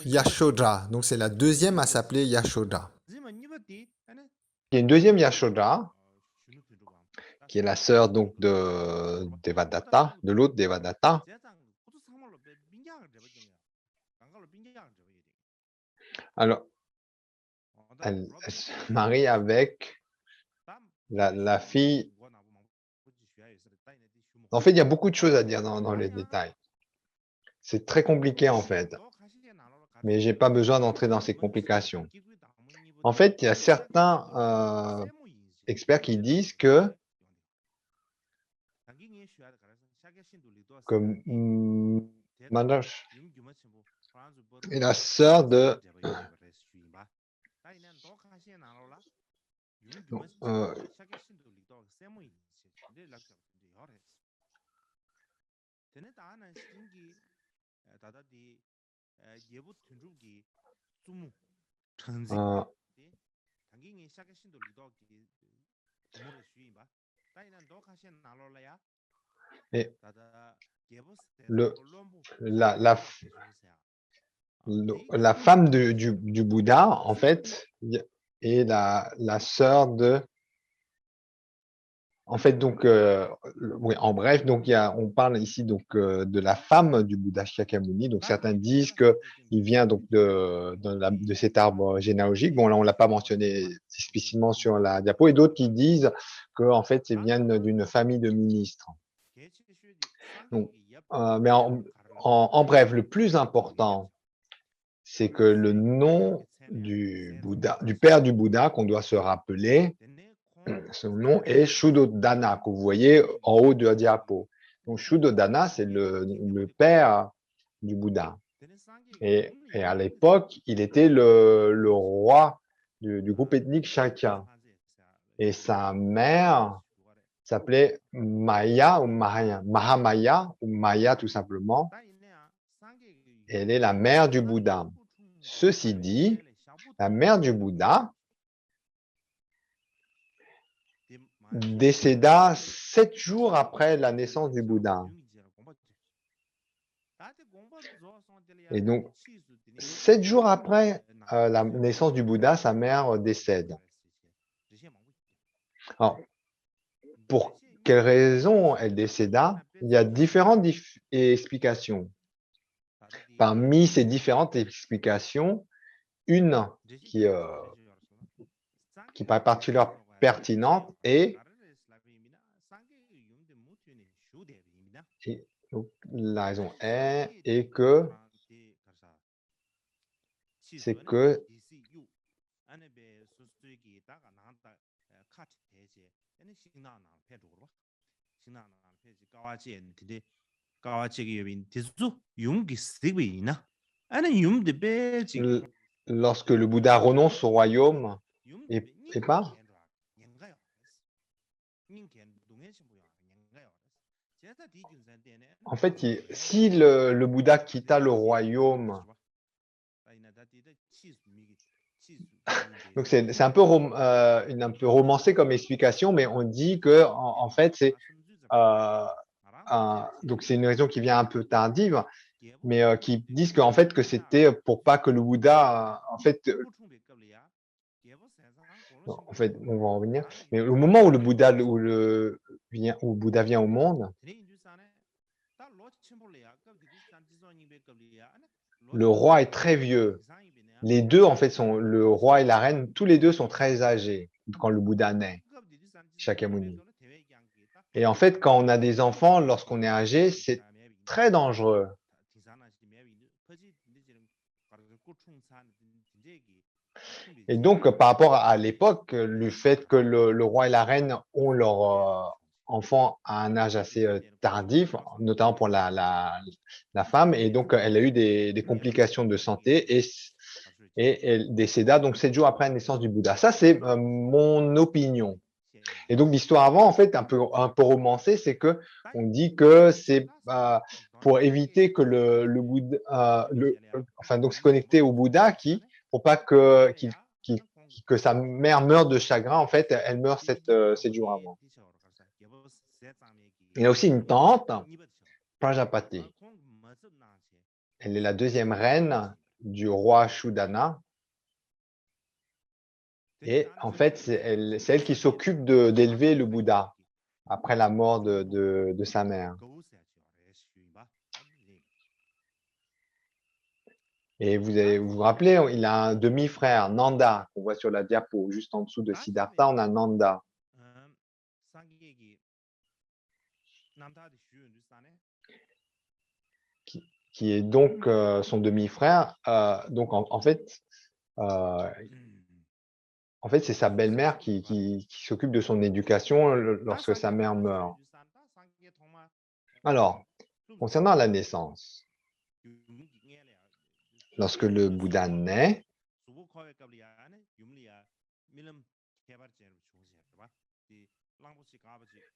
Yashoda. Donc c'est la deuxième à s'appeler Yashoda. Il y a une deuxième Yashoda, qui est la sœur donc de Devadatta, de l'autre Devadatta. Alors, elle se marie avec la fille. En fait, il y a beaucoup de choses à dire dans les détails. C'est très compliqué en fait, mais j'ai pas besoin d'entrer dans ces complications. En fait, il y a certains experts qui disent que Manash est la sœur de euh, et la femme du Bouddha, en fait, est la sœur de. En fait, donc, oui, en bref, donc on parle ici donc de la femme du Bouddha Shakyamuni. Donc, certains disent que il vient donc de cet arbre généalogique. Bon, là, on l'a pas mentionné explicitement sur la diapo, et d'autres qui disent que en fait, ils viennent d'une famille de ministres. Donc, mais en bref, le plus important, c'est que le nom du Bouddha, du père du Bouddha, qu'on doit se rappeler, son nom est Shuddhodana, que vous voyez en haut de la diapo. Donc Shuddhodana, c'est le père du Bouddha. Et à l'époque, il était le roi du groupe ethnique Shakya. Et sa mère s'appelait Maya ou Mahamaya, ou Maya tout simplement. Elle est la mère du Bouddha. Ceci dit, la mère du Bouddha décéda 7 jours après la naissance du Bouddha. Et donc, 7 jours après la naissance du Bouddha, sa mère décède. Alors, pour quelle raison elle décéda? Il y a différentes explications. Parmi ces différentes explications, une qui paraît particulièrement pertinente est donc, la raison est que c'est que lorsque le Bouddha renonce au royaume et part, en fait, si le Bouddha quitta le royaume, donc c'est un peu romancé comme explication, mais on dit que en fait c'est donc c'est une raison qui vient un peu tardive, mais qui disent qu'en fait que c'était pour pas que le Bouddha, en fait, on va en revenir, mais au moment où le Bouddha vient au monde, le roi est très vieux. Les deux, en fait, le roi et la reine, tous les deux sont très âgés quand le Bouddha naît, Shakyamuni. Et en fait, quand on a des enfants, lorsqu'on est âgé, c'est très dangereux. Et donc, par rapport à l'époque, le fait que le roi et la reine ont leur enfant à un âge assez tardif, notamment pour la femme, et donc elle a eu des complications de santé et elle décéda donc 7 jours après la naissance du Bouddha. Ça, c'est mon opinion. Et donc l'histoire avant, en fait, un peu romancée, c'est que on dit que c'est pour éviter que le Bouddha, enfin donc c'est connecté au Bouddha pour pas que sa mère meure de chagrin, en fait, elle meurt 7 jours avant. Il y a aussi une tante, Prajapati. Elle est la deuxième reine du roi Shuddana. Et en fait, c'est elle qui s'occupe d'élever le Bouddha après la mort de sa mère. Et vous vous rappelez, il a un demi-frère, Nanda, qu'on voit sur la diapo. Juste en dessous de Siddhartha, on a Nanda, qui est donc son demi-frère. Donc, euh, en fait, c'est sa belle-mère qui s'occupe de son éducation lorsque sa mère meurt. Alors, concernant la naissance, lorsque le Bouddha naît,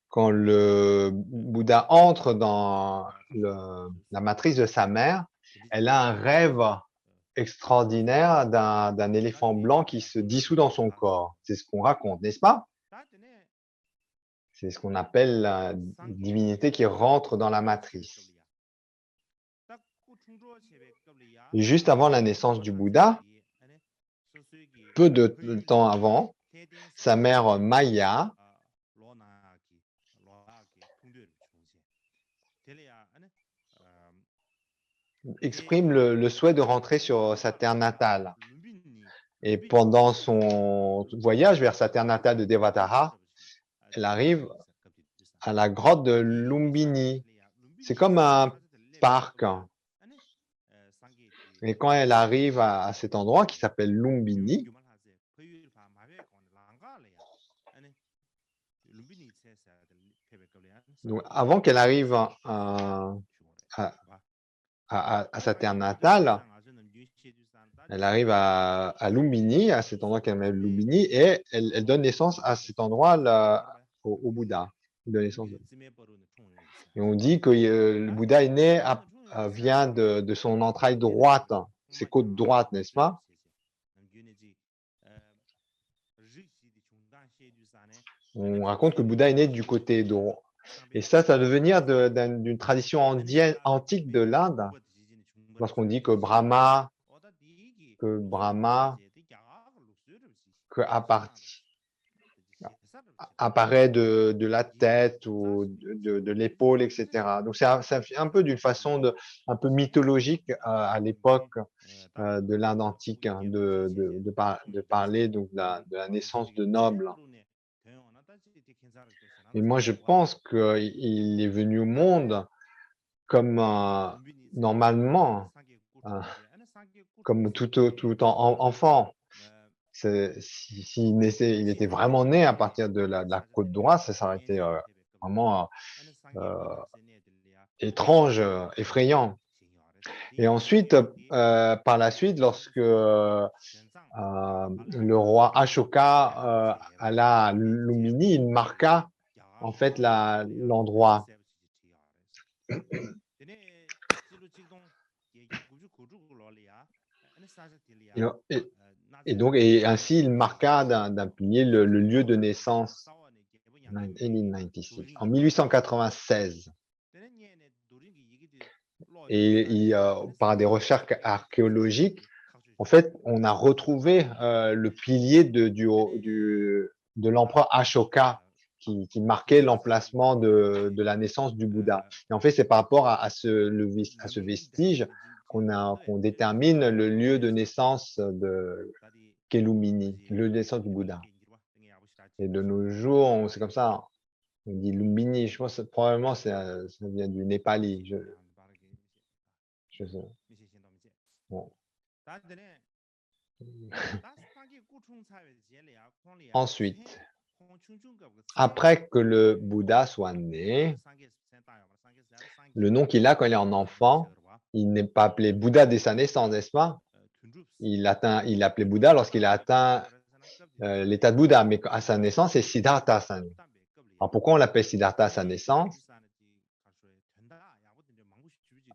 quand le Bouddha entre dans la matrice de sa mère, elle a un rêve extraordinaire d'un éléphant blanc qui se dissout dans son corps. C'est ce qu'on raconte, n'est-ce pas? C'est ce qu'on appelle la divinité qui rentre dans la matrice. Et juste avant la naissance du Bouddha, peu de temps avant, sa mère Maya exprime le souhait de rentrer sur sa terre natale. Et pendant son voyage vers sa terre natale de Devadaha, elle arrive à la grotte de Lumbini. C'est comme un parc. Et quand elle arrive à cet endroit qui s'appelle Lumbini, donc avant qu'elle arrive à sa terre natale, elle arrive à Lumbini, à cet endroit qu'elle appelle Lumbini, et elle donne naissance à cet endroit au Bouddha. Et on dit que le Bouddha est né, vient de son entraille droite, ses côtes droites, n'est-ce pas? On raconte que le Bouddha est né du côté droit. Et ça va devenir d'une tradition antique de l'Inde, lorsqu'on dit que Brahma apparaît de la tête ou de l'épaule, etc. Donc ça fait un peu d'une façon un peu mythologique à l'époque de l'Inde antique, hein, de parler donc de la naissance de nobles. Et moi, je pense qu'il est venu au monde comme normalement, euh, comme tout enfant. Il était vraiment né à partir de la côte droite, ça aurait été vraiment étrange, effrayant. Et ensuite, par la suite, lorsque le roi Ashoka alla à Lumbini, il marqua en fait l'endroit. Et ainsi, il marqua d'un pilier le lieu de naissance en 1896. Et par des recherches archéologiques, en fait, on a retrouvé le pilier de l'empereur Ashoka qui marquait l'emplacement de la naissance du Bouddha. Et en fait, c'est par rapport à ce vestige qu'on détermine le lieu de naissance de Kelumini, le lieu de naissance du Bouddha. Et de nos jours, c'est comme ça, on dit Lumbini. Je pense que probablement ça vient du népali. Je sais. Bon. Ensuite, après que le Bouddha soit né, le nom qu'il a quand il est en enfant, il n'est pas appelé Bouddha dès sa naissance, n'est-ce pas? Il est appelé Bouddha lorsqu'il a atteint l'état de Bouddha, mais à sa naissance, c'est Siddhartha. Alors pourquoi on l'appelle Siddhartha à sa naissance?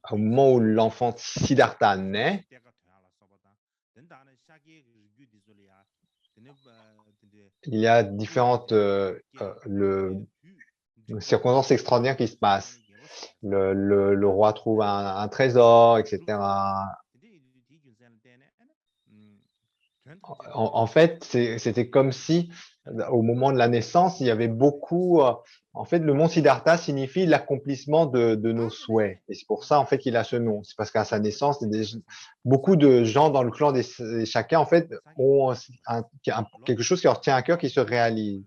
Au moment où l'enfant Siddhartha naît, il y a différentes circonstances extraordinaires qui se passent. le roi trouve un trésor, etc. En fait, c'était comme si, au moment de la naissance, il y avait beaucoup. En fait, le mont Siddhartha signifie l'accomplissement de nos souhaits. Et c'est pour ça, en fait, qu'il a ce nom. C'est parce qu'à sa naissance, beaucoup de gens dans le clan des Shaka, en fait, ont quelque chose qui leur tient à cœur, qui se réalise.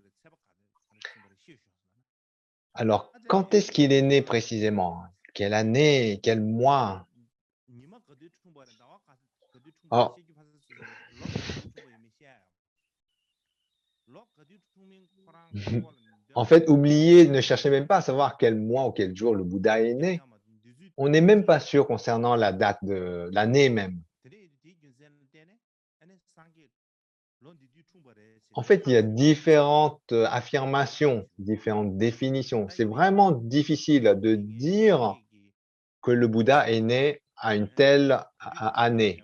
Alors, quand est-ce qu'il est né précisément? Quelle année? Quel mois? Alors, en fait, oubliez, ne cherchez même pas à savoir quel mois ou quel jour le Bouddha est né. On n'est même pas sûr concernant la date de l'année même. En fait, il y a différentes affirmations, différentes définitions. C'est vraiment difficile de dire que le Bouddha est né à une telle année.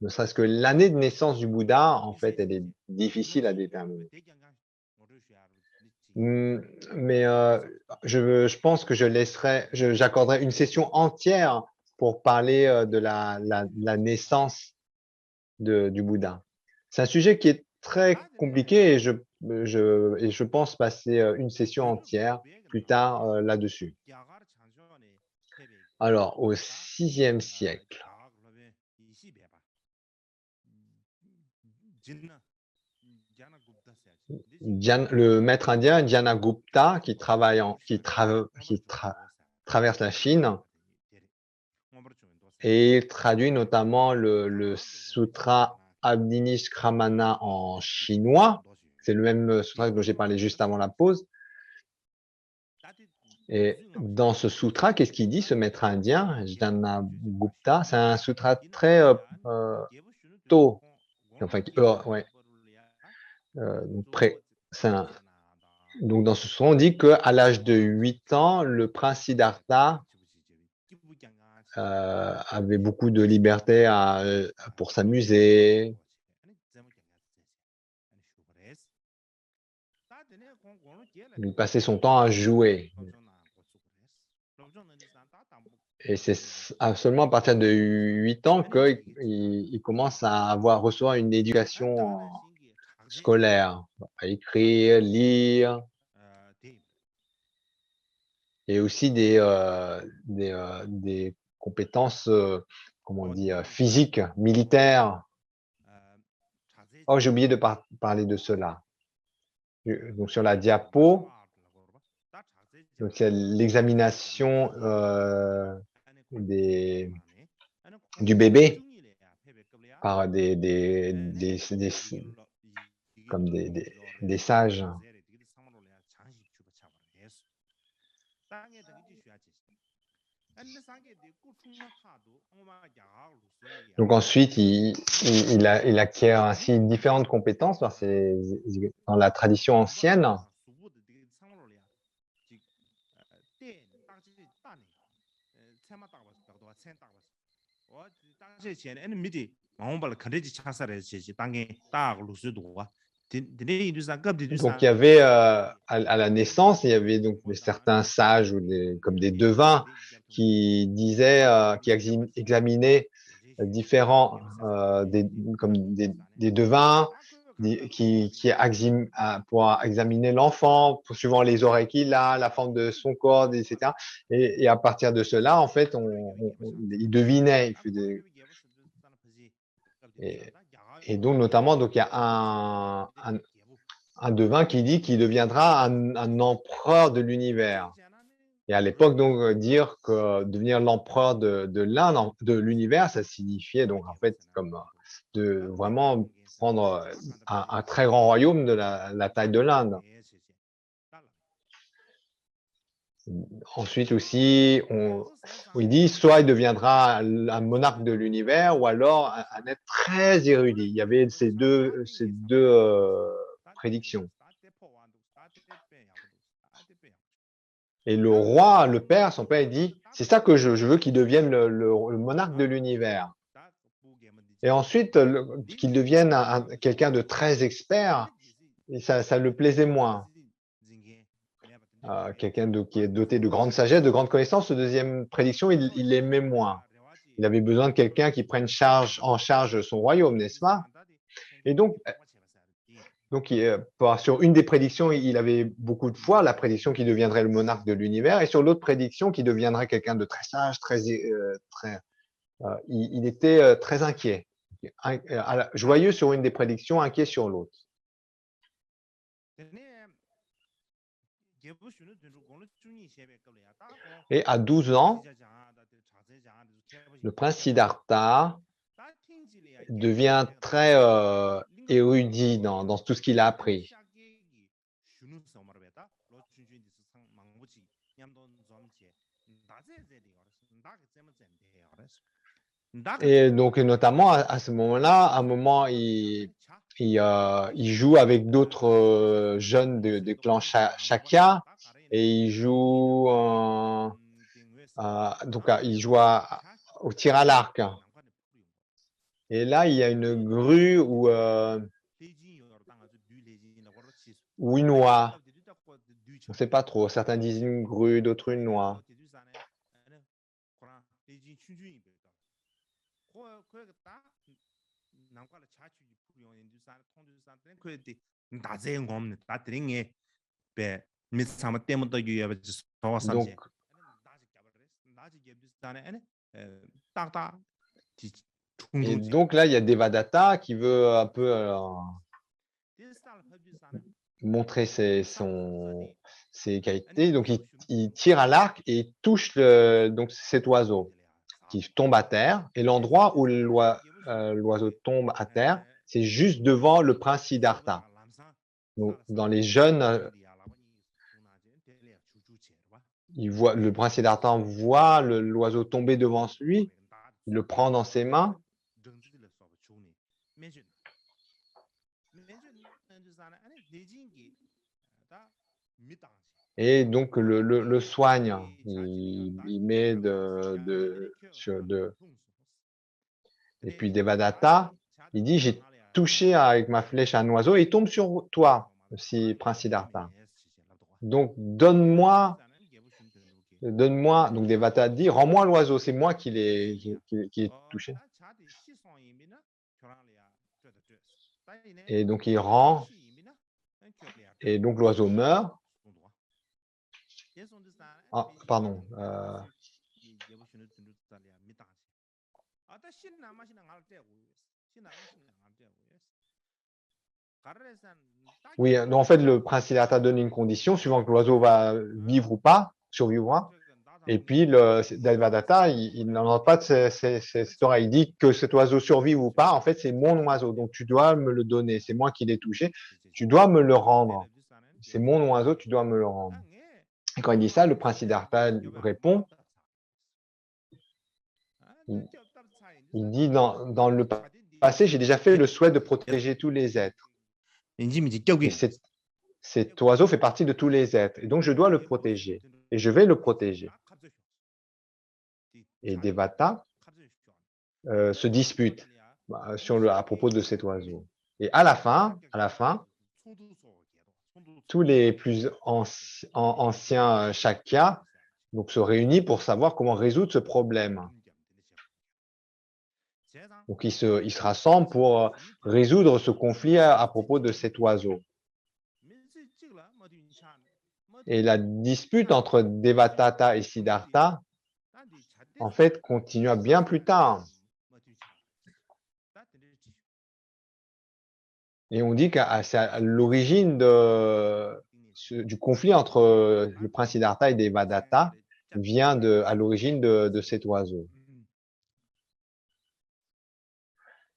Ne serait-ce que l'année de naissance du Bouddha, en fait, elle est difficile à déterminer. Mais je pense que j'accorderai une session entière pour parler de la naissance du Bouddha. C'est un sujet qui est très compliqué et je pense passer une session entière plus tard là-dessus. Alors, au VIe siècle, le maître indien Dhyana-Gupta, qui traverse la Chine, et il traduit notamment le sutra Abhinishramana en chinois. C'est le même sutra dont j'ai parlé juste avant la pause. Et dans ce sutra, qu'est-ce qu'il dit, ce maître indien, Dhyana-Gupta? C'est un sutra très tôt. Enfin, ouais. Donc, dans ce sutra, on dit qu'à l'âge de 8 ans, le prince Siddhartha avait beaucoup de liberté pour s'amuser. Il passait son temps à jouer. Et c'est seulement à partir de 8 ans qu'il commence à recevoir une éducation scolaire, à écrire, lire, et aussi des compétences, comment on dit, physiques, militaires. Oh, j'ai oublié de parler de cela. Donc sur la diapo, donc c'est l'examination du bébé par comme des sages. Donc ensuite, il acquiert ainsi différentes compétences dans la tradition ancienne. Donc il y avait à la naissance, il y avait donc certains sages ou comme des devins qui disaient, qui examinaient différents comme des devins pour examiner l'enfant, suivant les oreilles qu'il a, la forme de son corps, etc. Et à partir de cela, en fait, il devinait. Et donc, notamment, donc, il y a un devin qui dit qu'il deviendra un empereur de l'univers. Et à l'époque, donc, dire que devenir l'empereur de l'univers, ça signifiait donc en fait comme de vraiment prendre un très grand royaume de la taille de l'Inde. Ensuite aussi, il dit soit il deviendra un monarque de l'univers ou alors un être très érudit. Il y avait ces deux prédictions. Et le roi, le père, son père, il dit, c'est ça que je veux qu'il devienne le monarque de l'univers. Et ensuite, qu'il devienne quelqu'un de très expert, et ça le plaisait moins. quelqu'un qui est doté de grande sagesse, de grande connaissance. Ce deuxième prédiction, il l'aimait moins. Il avait besoin de quelqu'un qui prenne en charge son royaume, n'est-ce pas? Et donc sur une des prédictions, il avait beaucoup de foi, la prédiction qu'il deviendrait le monarque de l'univers, et sur l'autre prédiction, qu'il deviendrait quelqu'un de très sage, il était très inquiet. Joyeux sur une des prédictions, inquiet sur l'autre. Et à 12 ans, le prince Siddhartha devient très érudit dans tout ce qu'il a appris. Et donc, notamment, à ce moment-là, à un moment, il joue avec d'autres jeunes de clan Shakya et il joue, il joue au tir à l'arc. Et là, il y a une grue ou une oie. On ne sait pas trop. Certains disent une grue, d'autres une oie. Donc là, il y a Devadatta qui veut un peu montrer ses qualités. Donc, il tire à l'arc et il touche donc cet oiseau qui tombe à terre. Et l'endroit où l'oiseau tombe à terre, c'est juste devant le prince Siddhartha. Donc, dans les jeunes, le prince Siddhartha voit l'oiseau tomber devant lui, il le prend dans ses mains. Et donc le soigne, il met et puis Devadatta, il dit j'ai touché avec ma flèche un oiseau et il tombe sur toi, aussi prince Siddhartha. Donc donne-moi, donc Devadatta dit rends-moi l'oiseau, c'est moi qui l'ai touché. Et donc il rend, et donc l'oiseau meurt. Ah, pardon. Oui, donc en fait, le prince Siddhartha donne une condition, suivant que l'oiseau va vivre ou pas, survivra. Et puis, Devadatta, il n'en a pas de cette oreille. Il dit que cet oiseau survive ou pas, en fait, c'est mon oiseau. Donc, tu dois me le donner. C'est moi qui l'ai touché. Tu dois me le rendre. C'est mon oiseau, tu dois me le rendre. Et quand il dit ça, le prince Siddhartha répond, il dit dans le passé, j'ai déjà fait le souhait de protéger tous les êtres. Et cet oiseau fait partie de tous les êtres. Et donc, je dois le protéger. Et je vais le protéger. Et Devadatta se dispute à propos de cet oiseau. Et à la fin, tous les plus anciens Shakya donc, se réunissent pour savoir comment résoudre ce problème. Donc, ils se rassemblent pour résoudre ce conflit à propos de cet oiseau. Et la dispute entre Devadatta et Siddhartha, en fait, continua bien plus tard. Et on dit que c'est à l'origine du conflit entre le prince Siddhartha et Devadatta vient à l'origine de cet oiseau.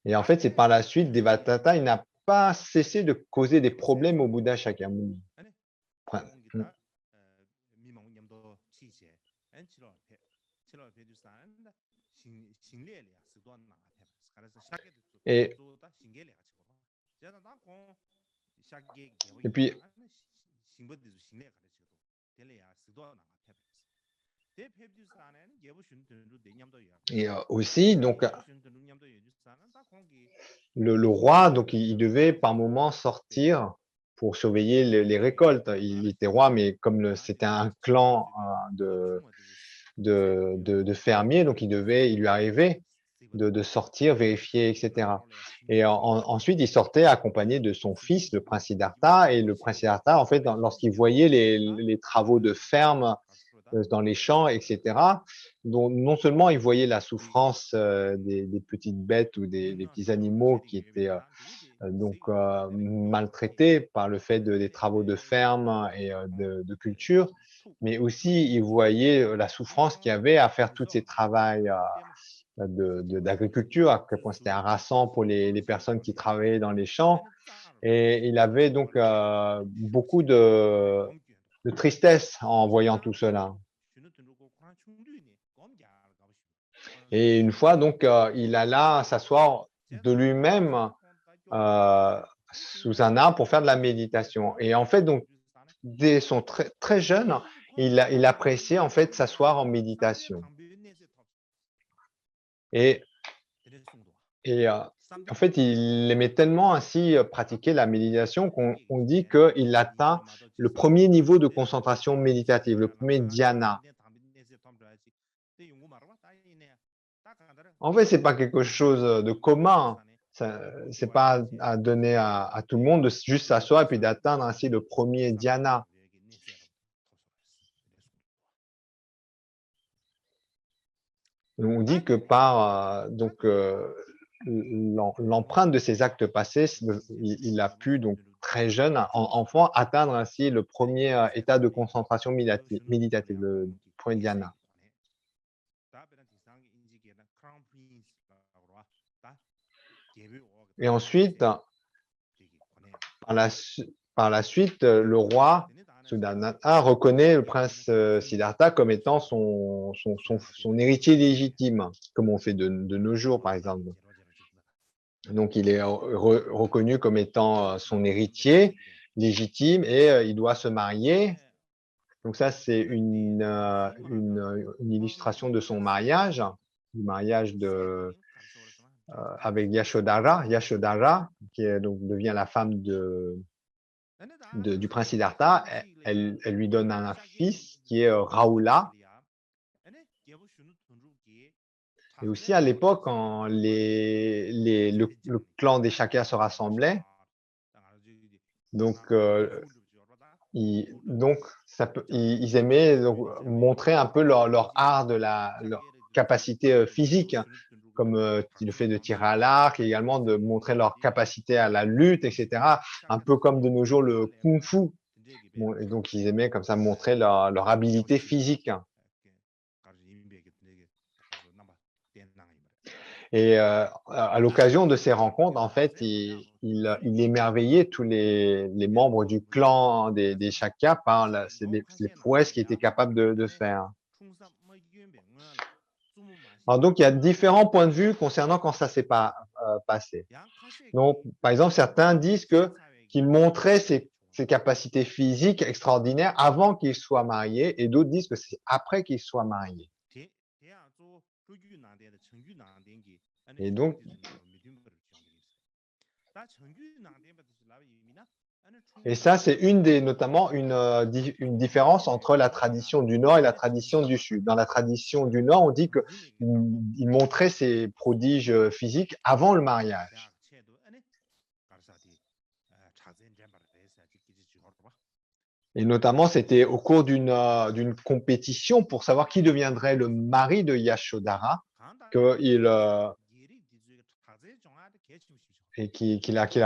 Et en fait, c'est par la suite, Devadatta, il n'a pas cessé de causer des problèmes au Bouddha Shakyamuni. Et puis, et aussi, donc, le roi, donc, il devait par moment sortir pour surveiller les récoltes. Il était roi, mais comme c'était un clan de fermiers, donc il lui arrivait de sortir, vérifier, etc. Et ensuite, il sortait accompagné de son fils, le prince Siddhartha. Et le prince Siddhartha, en fait, lorsqu'il voyait les travaux de ferme dans les champs, etc., dont non seulement il voyait la souffrance des petites bêtes ou des petits animaux qui étaient maltraités par le fait des travaux de ferme et de culture, mais aussi il voyait la souffrance qu'il y avait à faire tous ces travaux d'agriculture, à quel point c'était harassant pour les personnes qui travaillaient dans les champs. Et il avait donc beaucoup de tristesse en voyant tout cela. Et une fois, donc, il alla s'asseoir de lui-même sous un arbre pour faire de la méditation. Et en fait, donc, dès son très jeune, il appréciait en fait s'asseoir en méditation. Et, et en fait, il aimait tellement ainsi pratiquer la méditation qu'on dit qu'il atteint le premier niveau de concentration méditative, le premier dhyana. En fait, c'est pas quelque chose de commun. C'est pas à donner à tout le monde de juste s'asseoir et puis d'atteindre ainsi le premier dhyana. On dit que par l'empreinte de ses actes passés, il a pu donc très jeune, enfant, atteindre ainsi le premier état de concentration méditative, le premier dhyana. Et ensuite, par la suite, le roi Suddhanata reconnaît le prince Siddhartha comme étant son héritier légitime, comme on fait de nos jours, par exemple. Donc, il est reconnu comme étant son héritier légitime et il doit se marier. Donc ça, c'est une illustration de son mariage, du mariage avec Yashodhara. Yashodhara, donc, devient la femme du prince Siddhartha. Elle lui donne un fils qui est Rahula. Et aussi à l'époque, quand le clan des Shakyas se rassemblait, donc, ils aimaient donc montrer un peu leur art, leur capacité physique, hein, comme le fait de tirer à l'arc, et également de montrer leur capacité à la lutte, etc. Un peu comme de nos jours le kung-fu. Bon, et donc, ils aimaient comme ça montrer leur habileté physique. Et à l'occasion de ces rencontres, en fait, il émerveillait tous les membres du clan des Shakya par les prouesses qu'il était capable de faire. Alors donc, il y a différents points de vue concernant quand ça s'est passé. Donc, par exemple, certains disent qu'il montrait ses capacités physiques extraordinaires avant qu'il soit marié, et d'autres disent que c'est après qu'il soit marié. Et donc, et ça, c'est notamment une différence entre la tradition du Nord et la tradition du Sud. Dans la tradition du Nord, on dit qu'il montrait ses prodiges physiques avant le mariage. Et notamment, c'était au cours d'une compétition pour savoir qui deviendrait le mari de Yashodhara qu'il a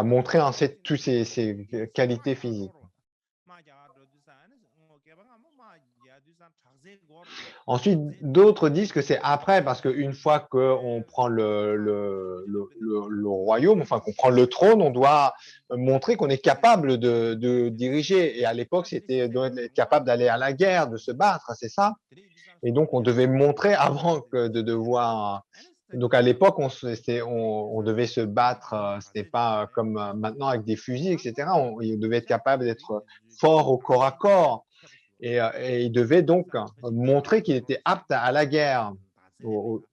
montré en fait toutes ses qualités physiques. Ensuite, d'autres disent que c'est après, parce qu'une fois qu'on prend le royaume, enfin qu'on prend le trône, on doit montrer qu'on est capable de diriger. Et à l'époque, c'était être capable d'aller à la guerre, de se battre, c'est ça. Et donc, on devait montrer avant de devoir. Donc, à l'époque, on devait se battre. C'était pas comme maintenant avec des fusils, etc. On devait être capable d'être fort au corps à corps. Et il devait donc montrer qu'il était apte à la guerre.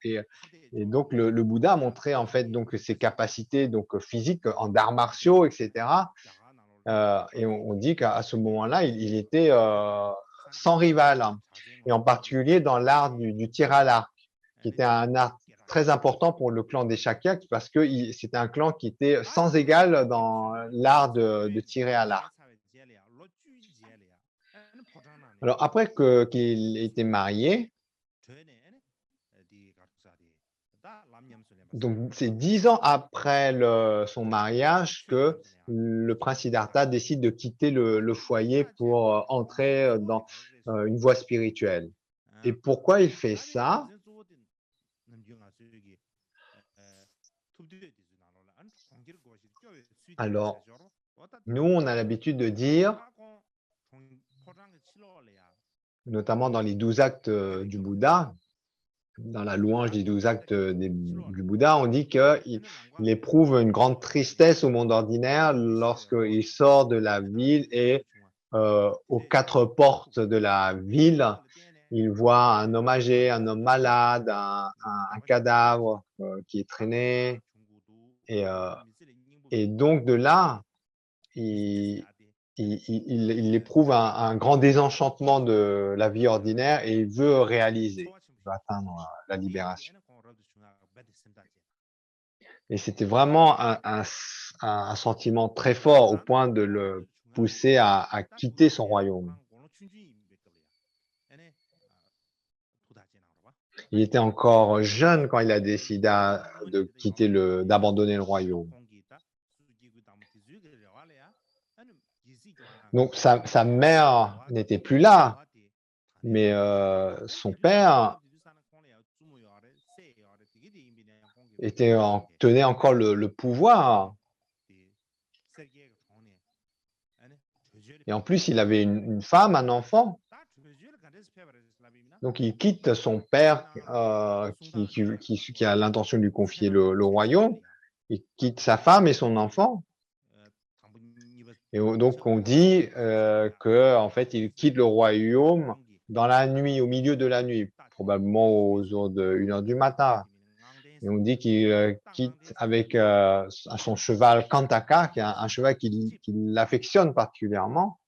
Et donc, le Bouddha a montré en fait donc ses capacités donc physiques en arts martiaux, etc. Et on dit qu'à ce moment-là, il était sans rival, hein. Et en particulier dans l'art du tir à l'arc, qui était un art très important pour le clan des Shakyak parce que c'était un clan qui était sans égal dans l'art de tirer à l'arc. Alors après qu'il ait été marié, donc c'est 10 ans après son mariage que le prince Siddhartha décide de quitter le foyer pour entrer dans une voie spirituelle. Et pourquoi il fait ça? Alors, nous, on a l'habitude de dire, notamment dans les 12 actes du Bouddha, dans la louange des 12 actes du Bouddha, on dit qu'il éprouve une grande tristesse au monde ordinaire lorsqu'il sort de la ville et aux 4 portes de la ville, il voit un homme âgé, un homme malade, un cadavre qui est traîné. Et donc de là, il éprouve un grand désenchantement de la vie ordinaire et il veut réaliser, il veut atteindre la libération. Et c'était vraiment un sentiment très fort au point de le pousser à quitter son royaume. Il était encore jeune quand il a décidé d'abandonner le royaume. Donc sa mère n'était plus là, mais son père tenait encore le pouvoir. Et en plus, il avait une femme, un enfant. Donc il quitte son père qui a l'intention de lui confier le royaume. Il quitte sa femme et son enfant. Et donc on dit que en fait il quitte le royaume dans la nuit, au milieu de la nuit, probablement aux heures de 1h du matin. Et on dit qu'il quitte avec son cheval Kantaka, qui est un cheval qu'il affectionne particulièrement.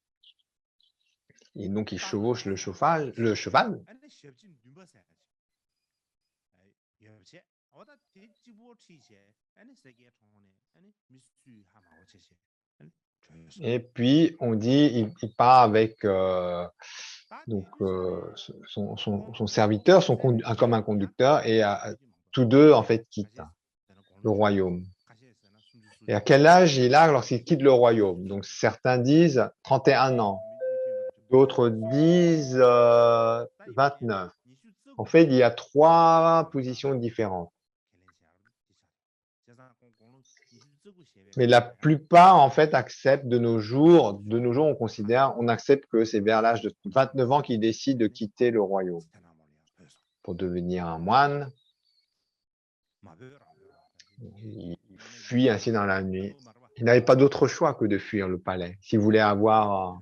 Et donc il chevauche le cheval. Et puis on dit il part avec son serviteur, comme un conducteur, et tous deux en fait quittent le royaume. Et à quel âge il a lorsqu'il quitte le royaume? Donc certains disent 31 ans, d'autres disent 29. En fait, il y a 3 positions différentes. Mais la plupart, en fait, acceptent de nos jours, on accepte que c'est vers l'âge de 29 ans qu'il décide de quitter le royaume pour devenir un moine. Il fuit ainsi dans la nuit. Il n'avait pas d'autre choix que de fuir le palais s'il voulait avoir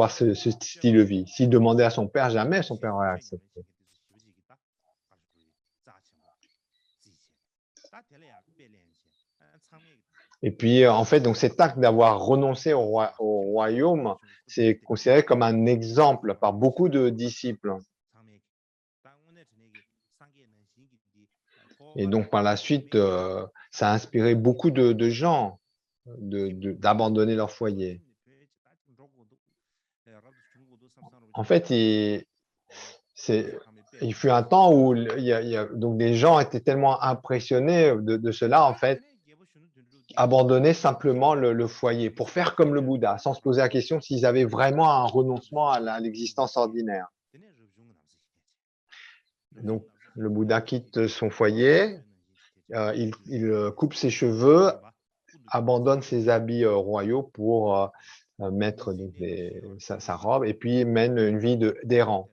ce style de vie. S'il demandait à son père, jamais son père aurait accepté. Et puis, en fait, donc cet acte d'avoir renoncé au royaume, c'est considéré comme un exemple par beaucoup de disciples. Et donc, par la suite, ça a inspiré beaucoup de gens d'abandonner leur foyer. En fait, il fut un temps où donc les gens étaient tellement impressionnés de cela, en fait, abandonner simplement le foyer pour faire comme le Bouddha, sans se poser la question s'ils avaient vraiment un renoncement à l'existence ordinaire. Donc, le Bouddha quitte son foyer, il coupe ses cheveux, abandonne ses habits royaux pour mettre donc, sa robe et puis mène une vie d'errant.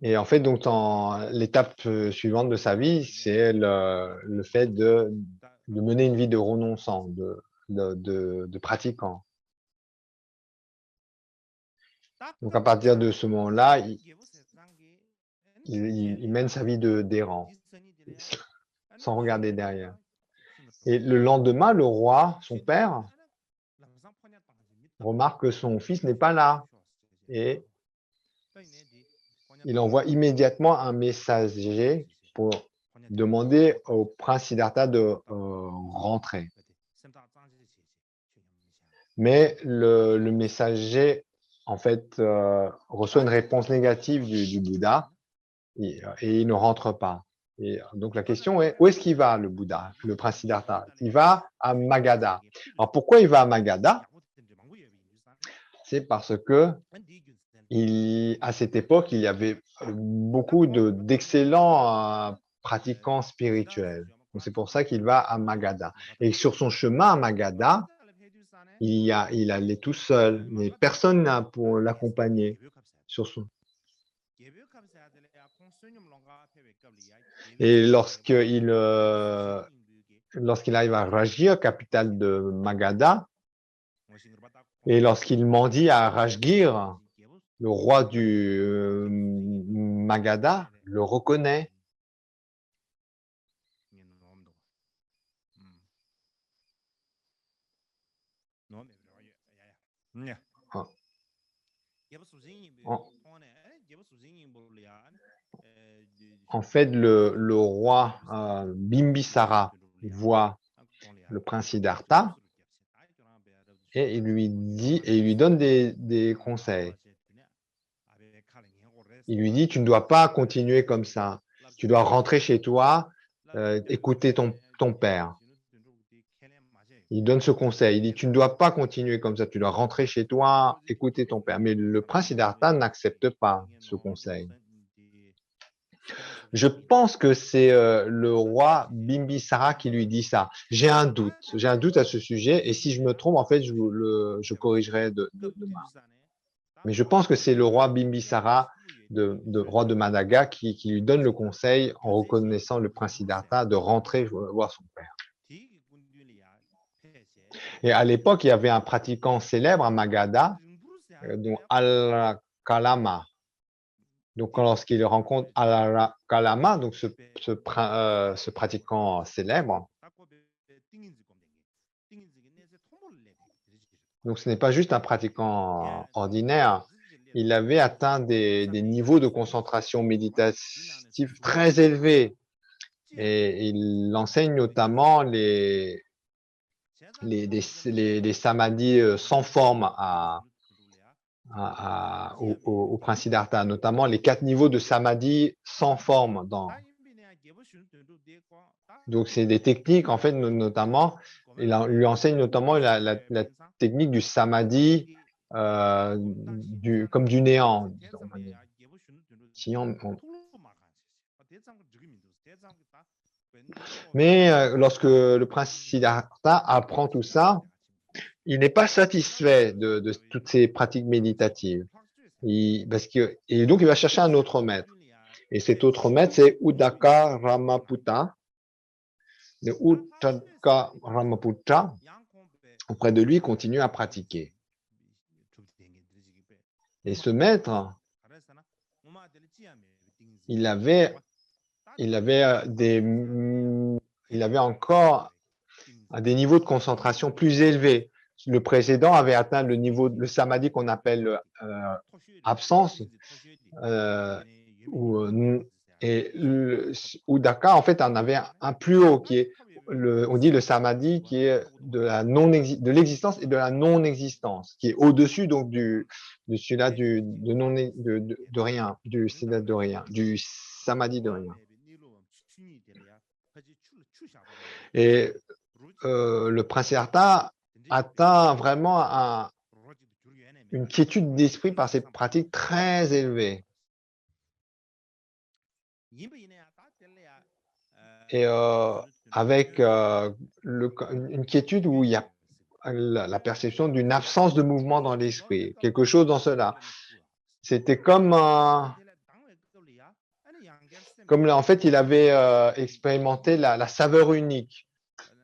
Et en fait, donc, l'étape suivante de sa vie, c'est le fait de mener une vie de renonçant, de pratiquant. Donc, à partir de ce moment-là, il mène sa vie d'errant, sans regarder derrière. Et le lendemain, le roi, son père, remarque que son fils n'est pas là. Et il envoie immédiatement un messager pour demander au prince Siddhartha de rentrer. Mais le messager, en fait, reçoit une réponse négative du Bouddha et il ne rentre pas. Et donc la question est, où est-ce qu'il va, le Bouddha, le prince Siddhartha? Il va à Magadha. Alors pourquoi il va à Magadha? C'est parce que à cette époque, il y avait beaucoup d'excellents pratiquants spirituels. Donc c'est pour ça qu'il va à Magadha. Et sur son chemin à Magadha, il allait tout seul, mais personne n'a pour l'accompagner sur son. Et lorsqu'il arrive à Rajgir, capitale de Magadha, et lorsqu'il mendie à Rajgir, le roi du Magadha le reconnaît. En fait, le roi Bimbisara voit le prince Siddhartha et il lui donne des conseils. Il lui dit, tu ne dois pas continuer comme ça. Tu dois rentrer chez toi, écouter ton père. Il donne ce conseil. Il dit, tu ne dois pas continuer comme ça. Tu dois rentrer chez toi, écouter ton père. Mais le prince Siddhartha n'accepte pas ce conseil. Je pense que c'est le roi Bimbisara qui lui dit ça. J'ai un doute à ce sujet, et si je me trompe, en fait, je corrigerai demain. Mais je pense que c'est le roi Bimbisara, roi de Managa, qui lui donne le conseil, en reconnaissant le prince Siddhartha, de rentrer voir son père. Et à l'époque, il y avait un pratiquant célèbre à Magadha, dont Al-Kalama. Donc, lorsqu'il rencontre Al-Kalama, donc ce pratiquant célèbre, donc ce n'est pas juste un pratiquant ordinaire, il avait atteint des niveaux de concentration méditative très élevés. Et il enseigne notamment les samadhis sans forme au prince Siddhartha, notamment les 4 niveaux de samadhi sans forme. Donc, c'est des techniques, en fait, notamment, il lui enseigne notamment la technique du samadhi comme du néant. Mais lorsque le prince Siddhartha apprend tout ça, il n'est pas satisfait de toutes ces pratiques méditatives. Et donc, il va chercher un autre maître. Et cet autre maître, c'est Uddaka Ramaputta. Le Uddaka Ramaputta, auprès de lui, continue à pratiquer. Et ce maître, il avait encore des niveaux de concentration plus élevés. Le précédent avait atteint le samadhi qu'on appelle absence, et Uddaka, en fait, en avait un plus haut, qui est, on dit le samadhi, qui est de l'existence et de la non-existence, qui est au-dessus donc de celui-là de rien, du samadhi de rien. Et le prince Siddhartha atteint vraiment une quiétude d'esprit par ces pratiques très élevées. Et avec une quiétude où il y a la perception d'une absence de mouvement dans l'esprit, quelque chose dans cela. C'était comme en fait, il avait expérimenté la saveur unique.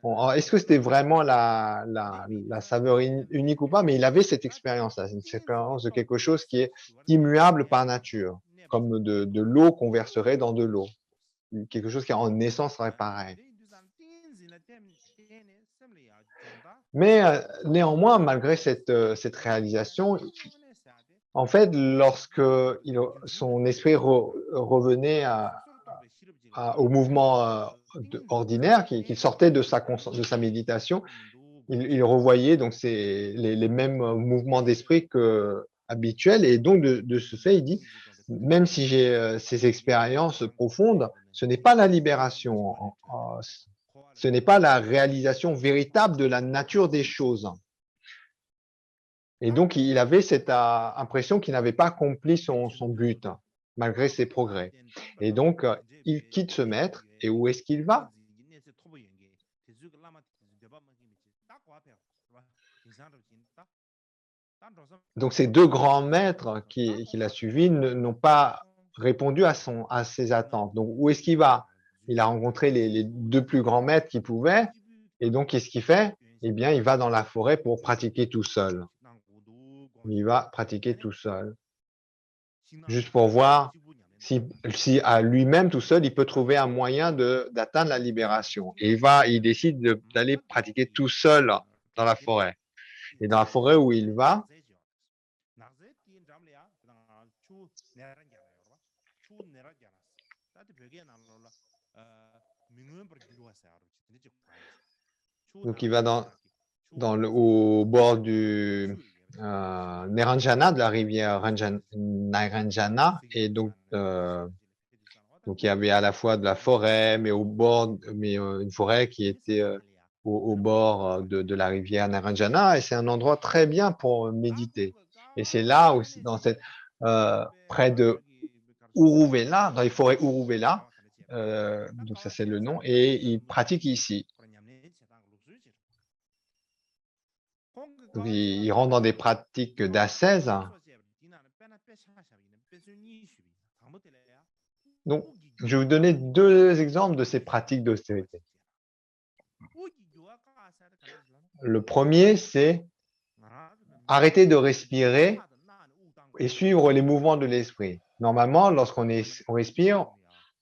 Bon, est-ce que c'était vraiment la saveur unique ou pas? Mais il avait cette expérience-là, une expérience de quelque chose qui est immuable par nature. comme de l'eau qu'on verserait dans de l'eau. Quelque chose qui en essence serait pareil. Mais néanmoins, malgré cette réalisation, en fait, lorsque son esprit revenait au mouvement ordinaire, qu'il sortait de sa méditation, il revoyait donc les mêmes mouvements d'esprit habituels. Et donc, de ce fait, il dit, même si j'ai ces expériences profondes, ce n'est pas la libération, ce n'est pas la réalisation véritable de la nature des choses. Et donc, il avait cette impression qu'il n'avait pas accompli son but, malgré ses progrès. Et donc, il quitte ce maître, et où est-ce qu'il va? Donc, ces deux grands maîtres qu'il a suivis n'ont pas répondu à ses attentes. Donc, où est-ce qu'il va? Il a rencontré les deux plus grands maîtres qu'il pouvait, et donc, qu'est-ce qu'il fait? Eh bien, il va dans la forêt pour pratiquer tout seul. Il va pratiquer tout seul, juste pour voir si à lui-même, tout seul, il peut trouver un moyen d'atteindre la libération. Et il décide d'aller pratiquer tout seul dans la forêt. Et dans la forêt où il va, donc il va au bord du Neranjana, de la rivière Naranjana, et donc il y avait à la fois de la forêt, mais une forêt qui était au bord de la rivière Naranjana, et c'est un endroit très bien pour méditer. Et c'est là aussi, près de Uruvela, dans les forêts Uruvela, donc ça c'est le nom, et il pratique ici. Donc il rentre dans des pratiques d'ascèse. Donc, je vais vous donner deux exemples de ces pratiques d'austérité. Le premier, c'est arrêter de respirer et suivre les mouvements de l'esprit. Normalement, lorsqu'on respire,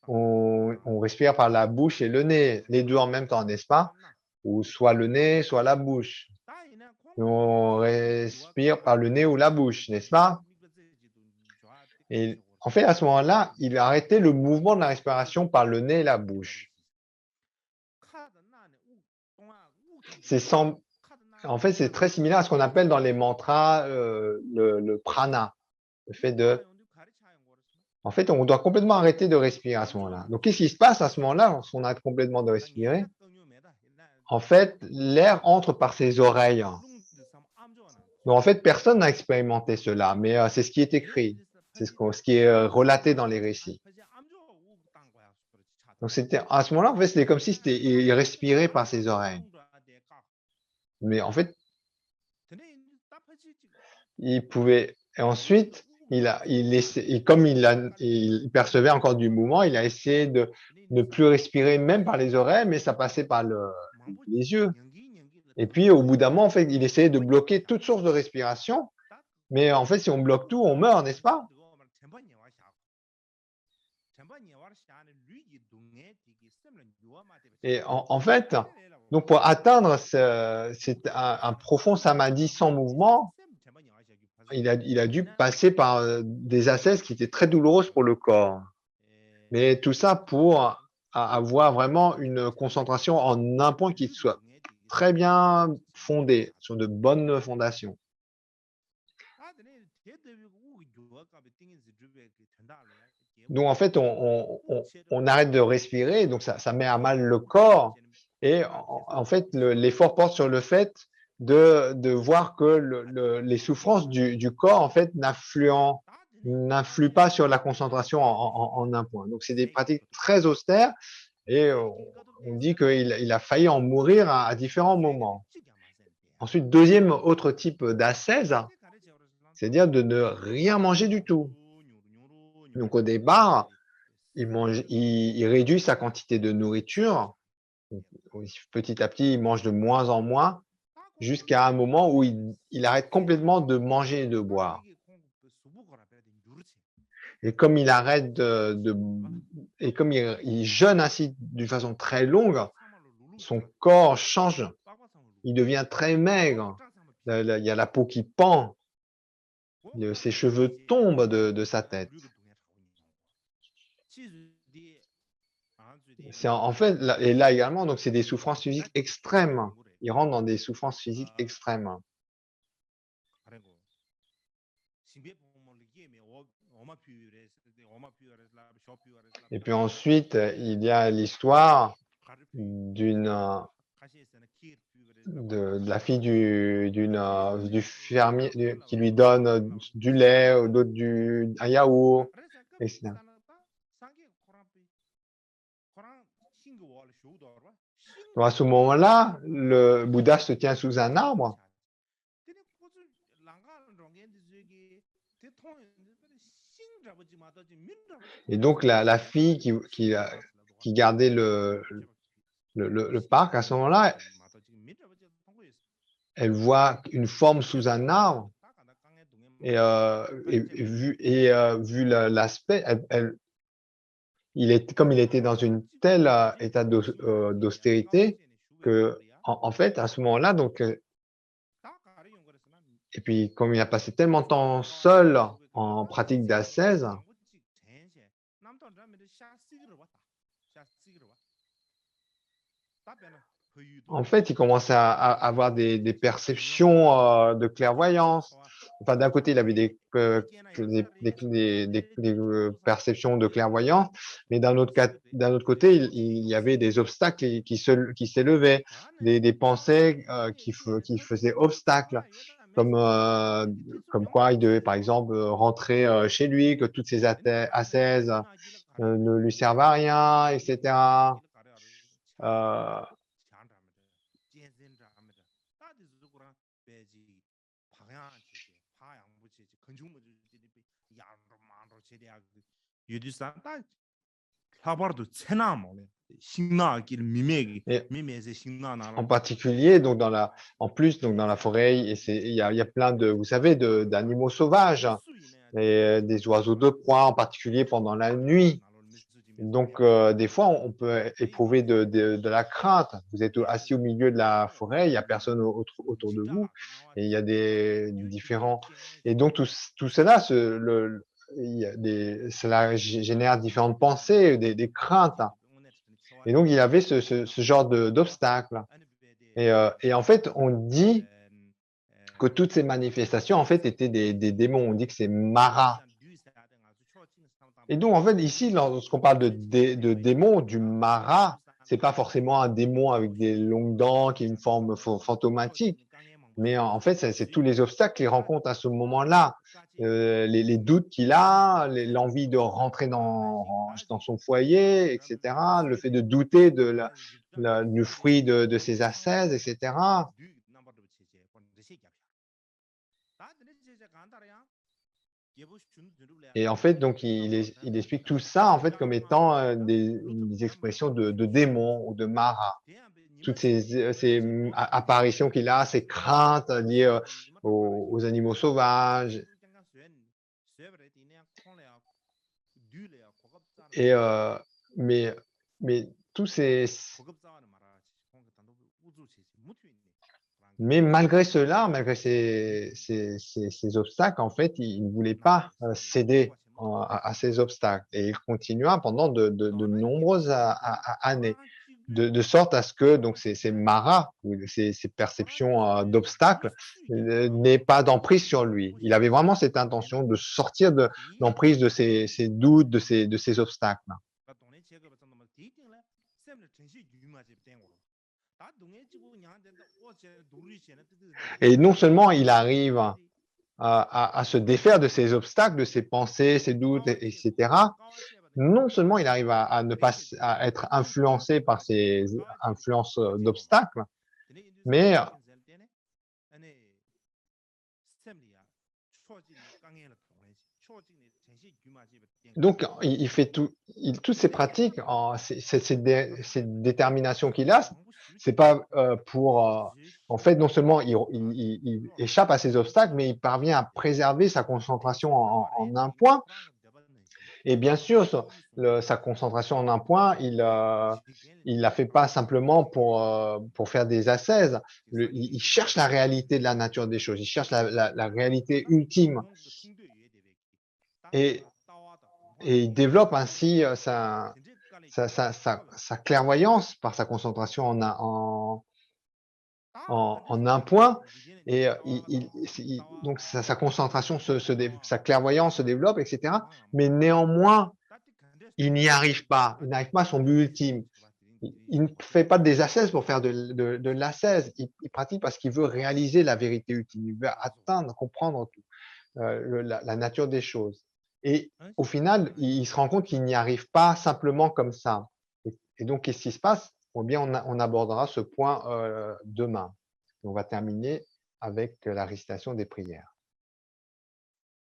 on respire par la bouche et le nez, les deux en même temps, n'est-ce pas? Ou soit le nez, soit la bouche. Et on respire par le nez ou la bouche, n'est-ce pas? Et en fait, à ce moment-là, il a arrêté le mouvement de la respiration par le nez et la bouche. En fait, c'est très similaire à ce qu'on appelle dans les mantras le prana. Le fait En fait, on doit complètement arrêter de respirer à ce moment-là. Donc, qu'est-ce qui se passe à ce moment-là lorsqu'on arrête complètement de respirer? En fait, l'air entre par ses oreilles. Donc, en fait, personne n'a expérimenté cela, mais c'est ce qui est écrit. C'est ce qui est relaté dans les récits. Donc, à ce moment-là, en fait, c'était comme si il respirait par ses oreilles. Mais en fait, il pouvait. Et ensuite, comme il percevait encore du mouvement, il a essayé de ne plus respirer même par les oreilles, mais ça passait par les yeux. Et puis, au bout d'un moment, en fait, il essayait de bloquer toute source de respiration. Mais en fait, si on bloque tout, on meurt, n'est-ce pas? Et en fait, donc pour atteindre un profond samadhi sans mouvement, il a dû passer par des ascèses qui étaient très douloureuses pour le corps. Mais tout ça pour avoir vraiment une concentration en un point qui soit très bien fondé, sur de bonnes fondations. Donc en fait, on arrête de respirer, donc ça met à mal le corps. Et en fait, l'effort porte sur le fait de voir que les souffrances du corps, en fait, n'influent pas sur la concentration en un point. Donc c'est des pratiques très austères, et on dit qu'il a failli en mourir à différents moments. Ensuite, deuxième autre type d'ascèse, c'est-à-dire de ne rien manger du tout. Donc au départ, il réduit sa quantité de nourriture. Petit à petit, il mange de moins en moins, jusqu'à un moment où il arrête complètement de manger et de boire. Et comme il arrête et comme il jeûne ainsi d'une façon très longue, son corps change. Il devient très maigre. Il y a la peau qui pend. Ses cheveux tombent de sa tête. C'est en fait, et là également, donc c'est des souffrances physiques extrêmes. Il rentre dans des souffrances physiques extrêmes. Et puis ensuite, il y a l'histoire de la fille du fermier qui lui donne du lait, ou d'autres un yaourt, etc. Donc à ce moment-là, le Bouddha se tient sous un arbre. Et donc la fille qui gardait le parc, à ce moment-là, elle voit une forme sous un arbre et vu l'aspect, comme il était dans une telle état d'austérité que en fait à ce moment-là et puis comme il a passé tellement de temps seul en pratique d'ascèse, en fait, il commençait à avoir des perceptions de clairvoyance. Enfin, d'un côté, il avait des perceptions de clairvoyance, mais d'un autre côté, il y avait des obstacles qui s'élevaient, des pensées qui faisaient obstacle, comme quoi il devait, par exemple, rentrer chez lui, que toutes ces ascèses ne lui servent à rien, etc. Et en particulier, donc en plus, donc dans la forêt, il y a plein vous savez, d'animaux sauvages et des oiseaux de proie, en particulier pendant la nuit. Donc, des fois, on peut éprouver de la crainte. Vous êtes assis au milieu de la forêt, il n'y a personne autour de vous, et il y a des différents. Et donc, tout cela, cela génère différentes pensées, des craintes. Et donc, il y avait ce genre d'obstacles. Et en fait, on dit que toutes ces manifestations, en fait, étaient des démons. On dit que c'est Mara. Et donc, en fait, ici, lorsqu'on parle de démon, du Mara, c'est pas forcément un démon avec des longues dents qui a une forme fantomatique, mais en fait, c'est tous les obstacles qu'il rencontre à ce moment-là, les doutes qu'il a, l'envie de rentrer dans son foyer, etc., le fait de douter du fruit de ses ascèses, etc. Et en fait, donc, il explique tout ça en fait comme étant des expressions de démons ou de Mara. Toutes ces apparitions qu'il a, ces craintes liées aux animaux sauvages. Et, mais, mais tous mais malgré cela, malgré ces obstacles, en fait, il ne voulait pas céder à ces obstacles. Et il continua pendant de nombreuses années, de sorte à ce que donc ces maras, ou ces perceptions d'obstacles, n'aient pas d'emprise sur lui. Il avait vraiment cette intention de sortir de l'emprise de ces doutes, de ces obstacles. Et non seulement il arrive à se défaire de ces obstacles, de ses pensées, ses doutes, etc. Non seulement il arrive à ne pas à être influencé par ces influences d'obstacles, mais donc il fait toutes ces pratiques, cette détermination qu'il a, c'est pas pour en fait non seulement il échappe à ces obstacles, mais il parvient à préserver sa concentration en un point. Et bien sûr, sa concentration en un point, il la fait pas simplement pour faire des ascèses. Il cherche la réalité de la nature des choses, il cherche la réalité ultime et, et il développe ainsi sa clairvoyance par sa concentration en un point et donc sa concentration, sa clairvoyance se développe, etc. Mais néanmoins, il n'y arrive pas. Il n'arrive pas à son but ultime. Il ne fait pas des ascèses pour faire de l'ascèse. Il pratique parce qu'il veut réaliser la vérité ultime. Il veut atteindre, comprendre tout, la nature des choses. Et au final, il se rend compte qu'il n'y arrive pas simplement comme ça. Et donc, qu'est-ce qui se passe? Eh bien, on abordera ce point demain. On va terminer avec la récitation des prières.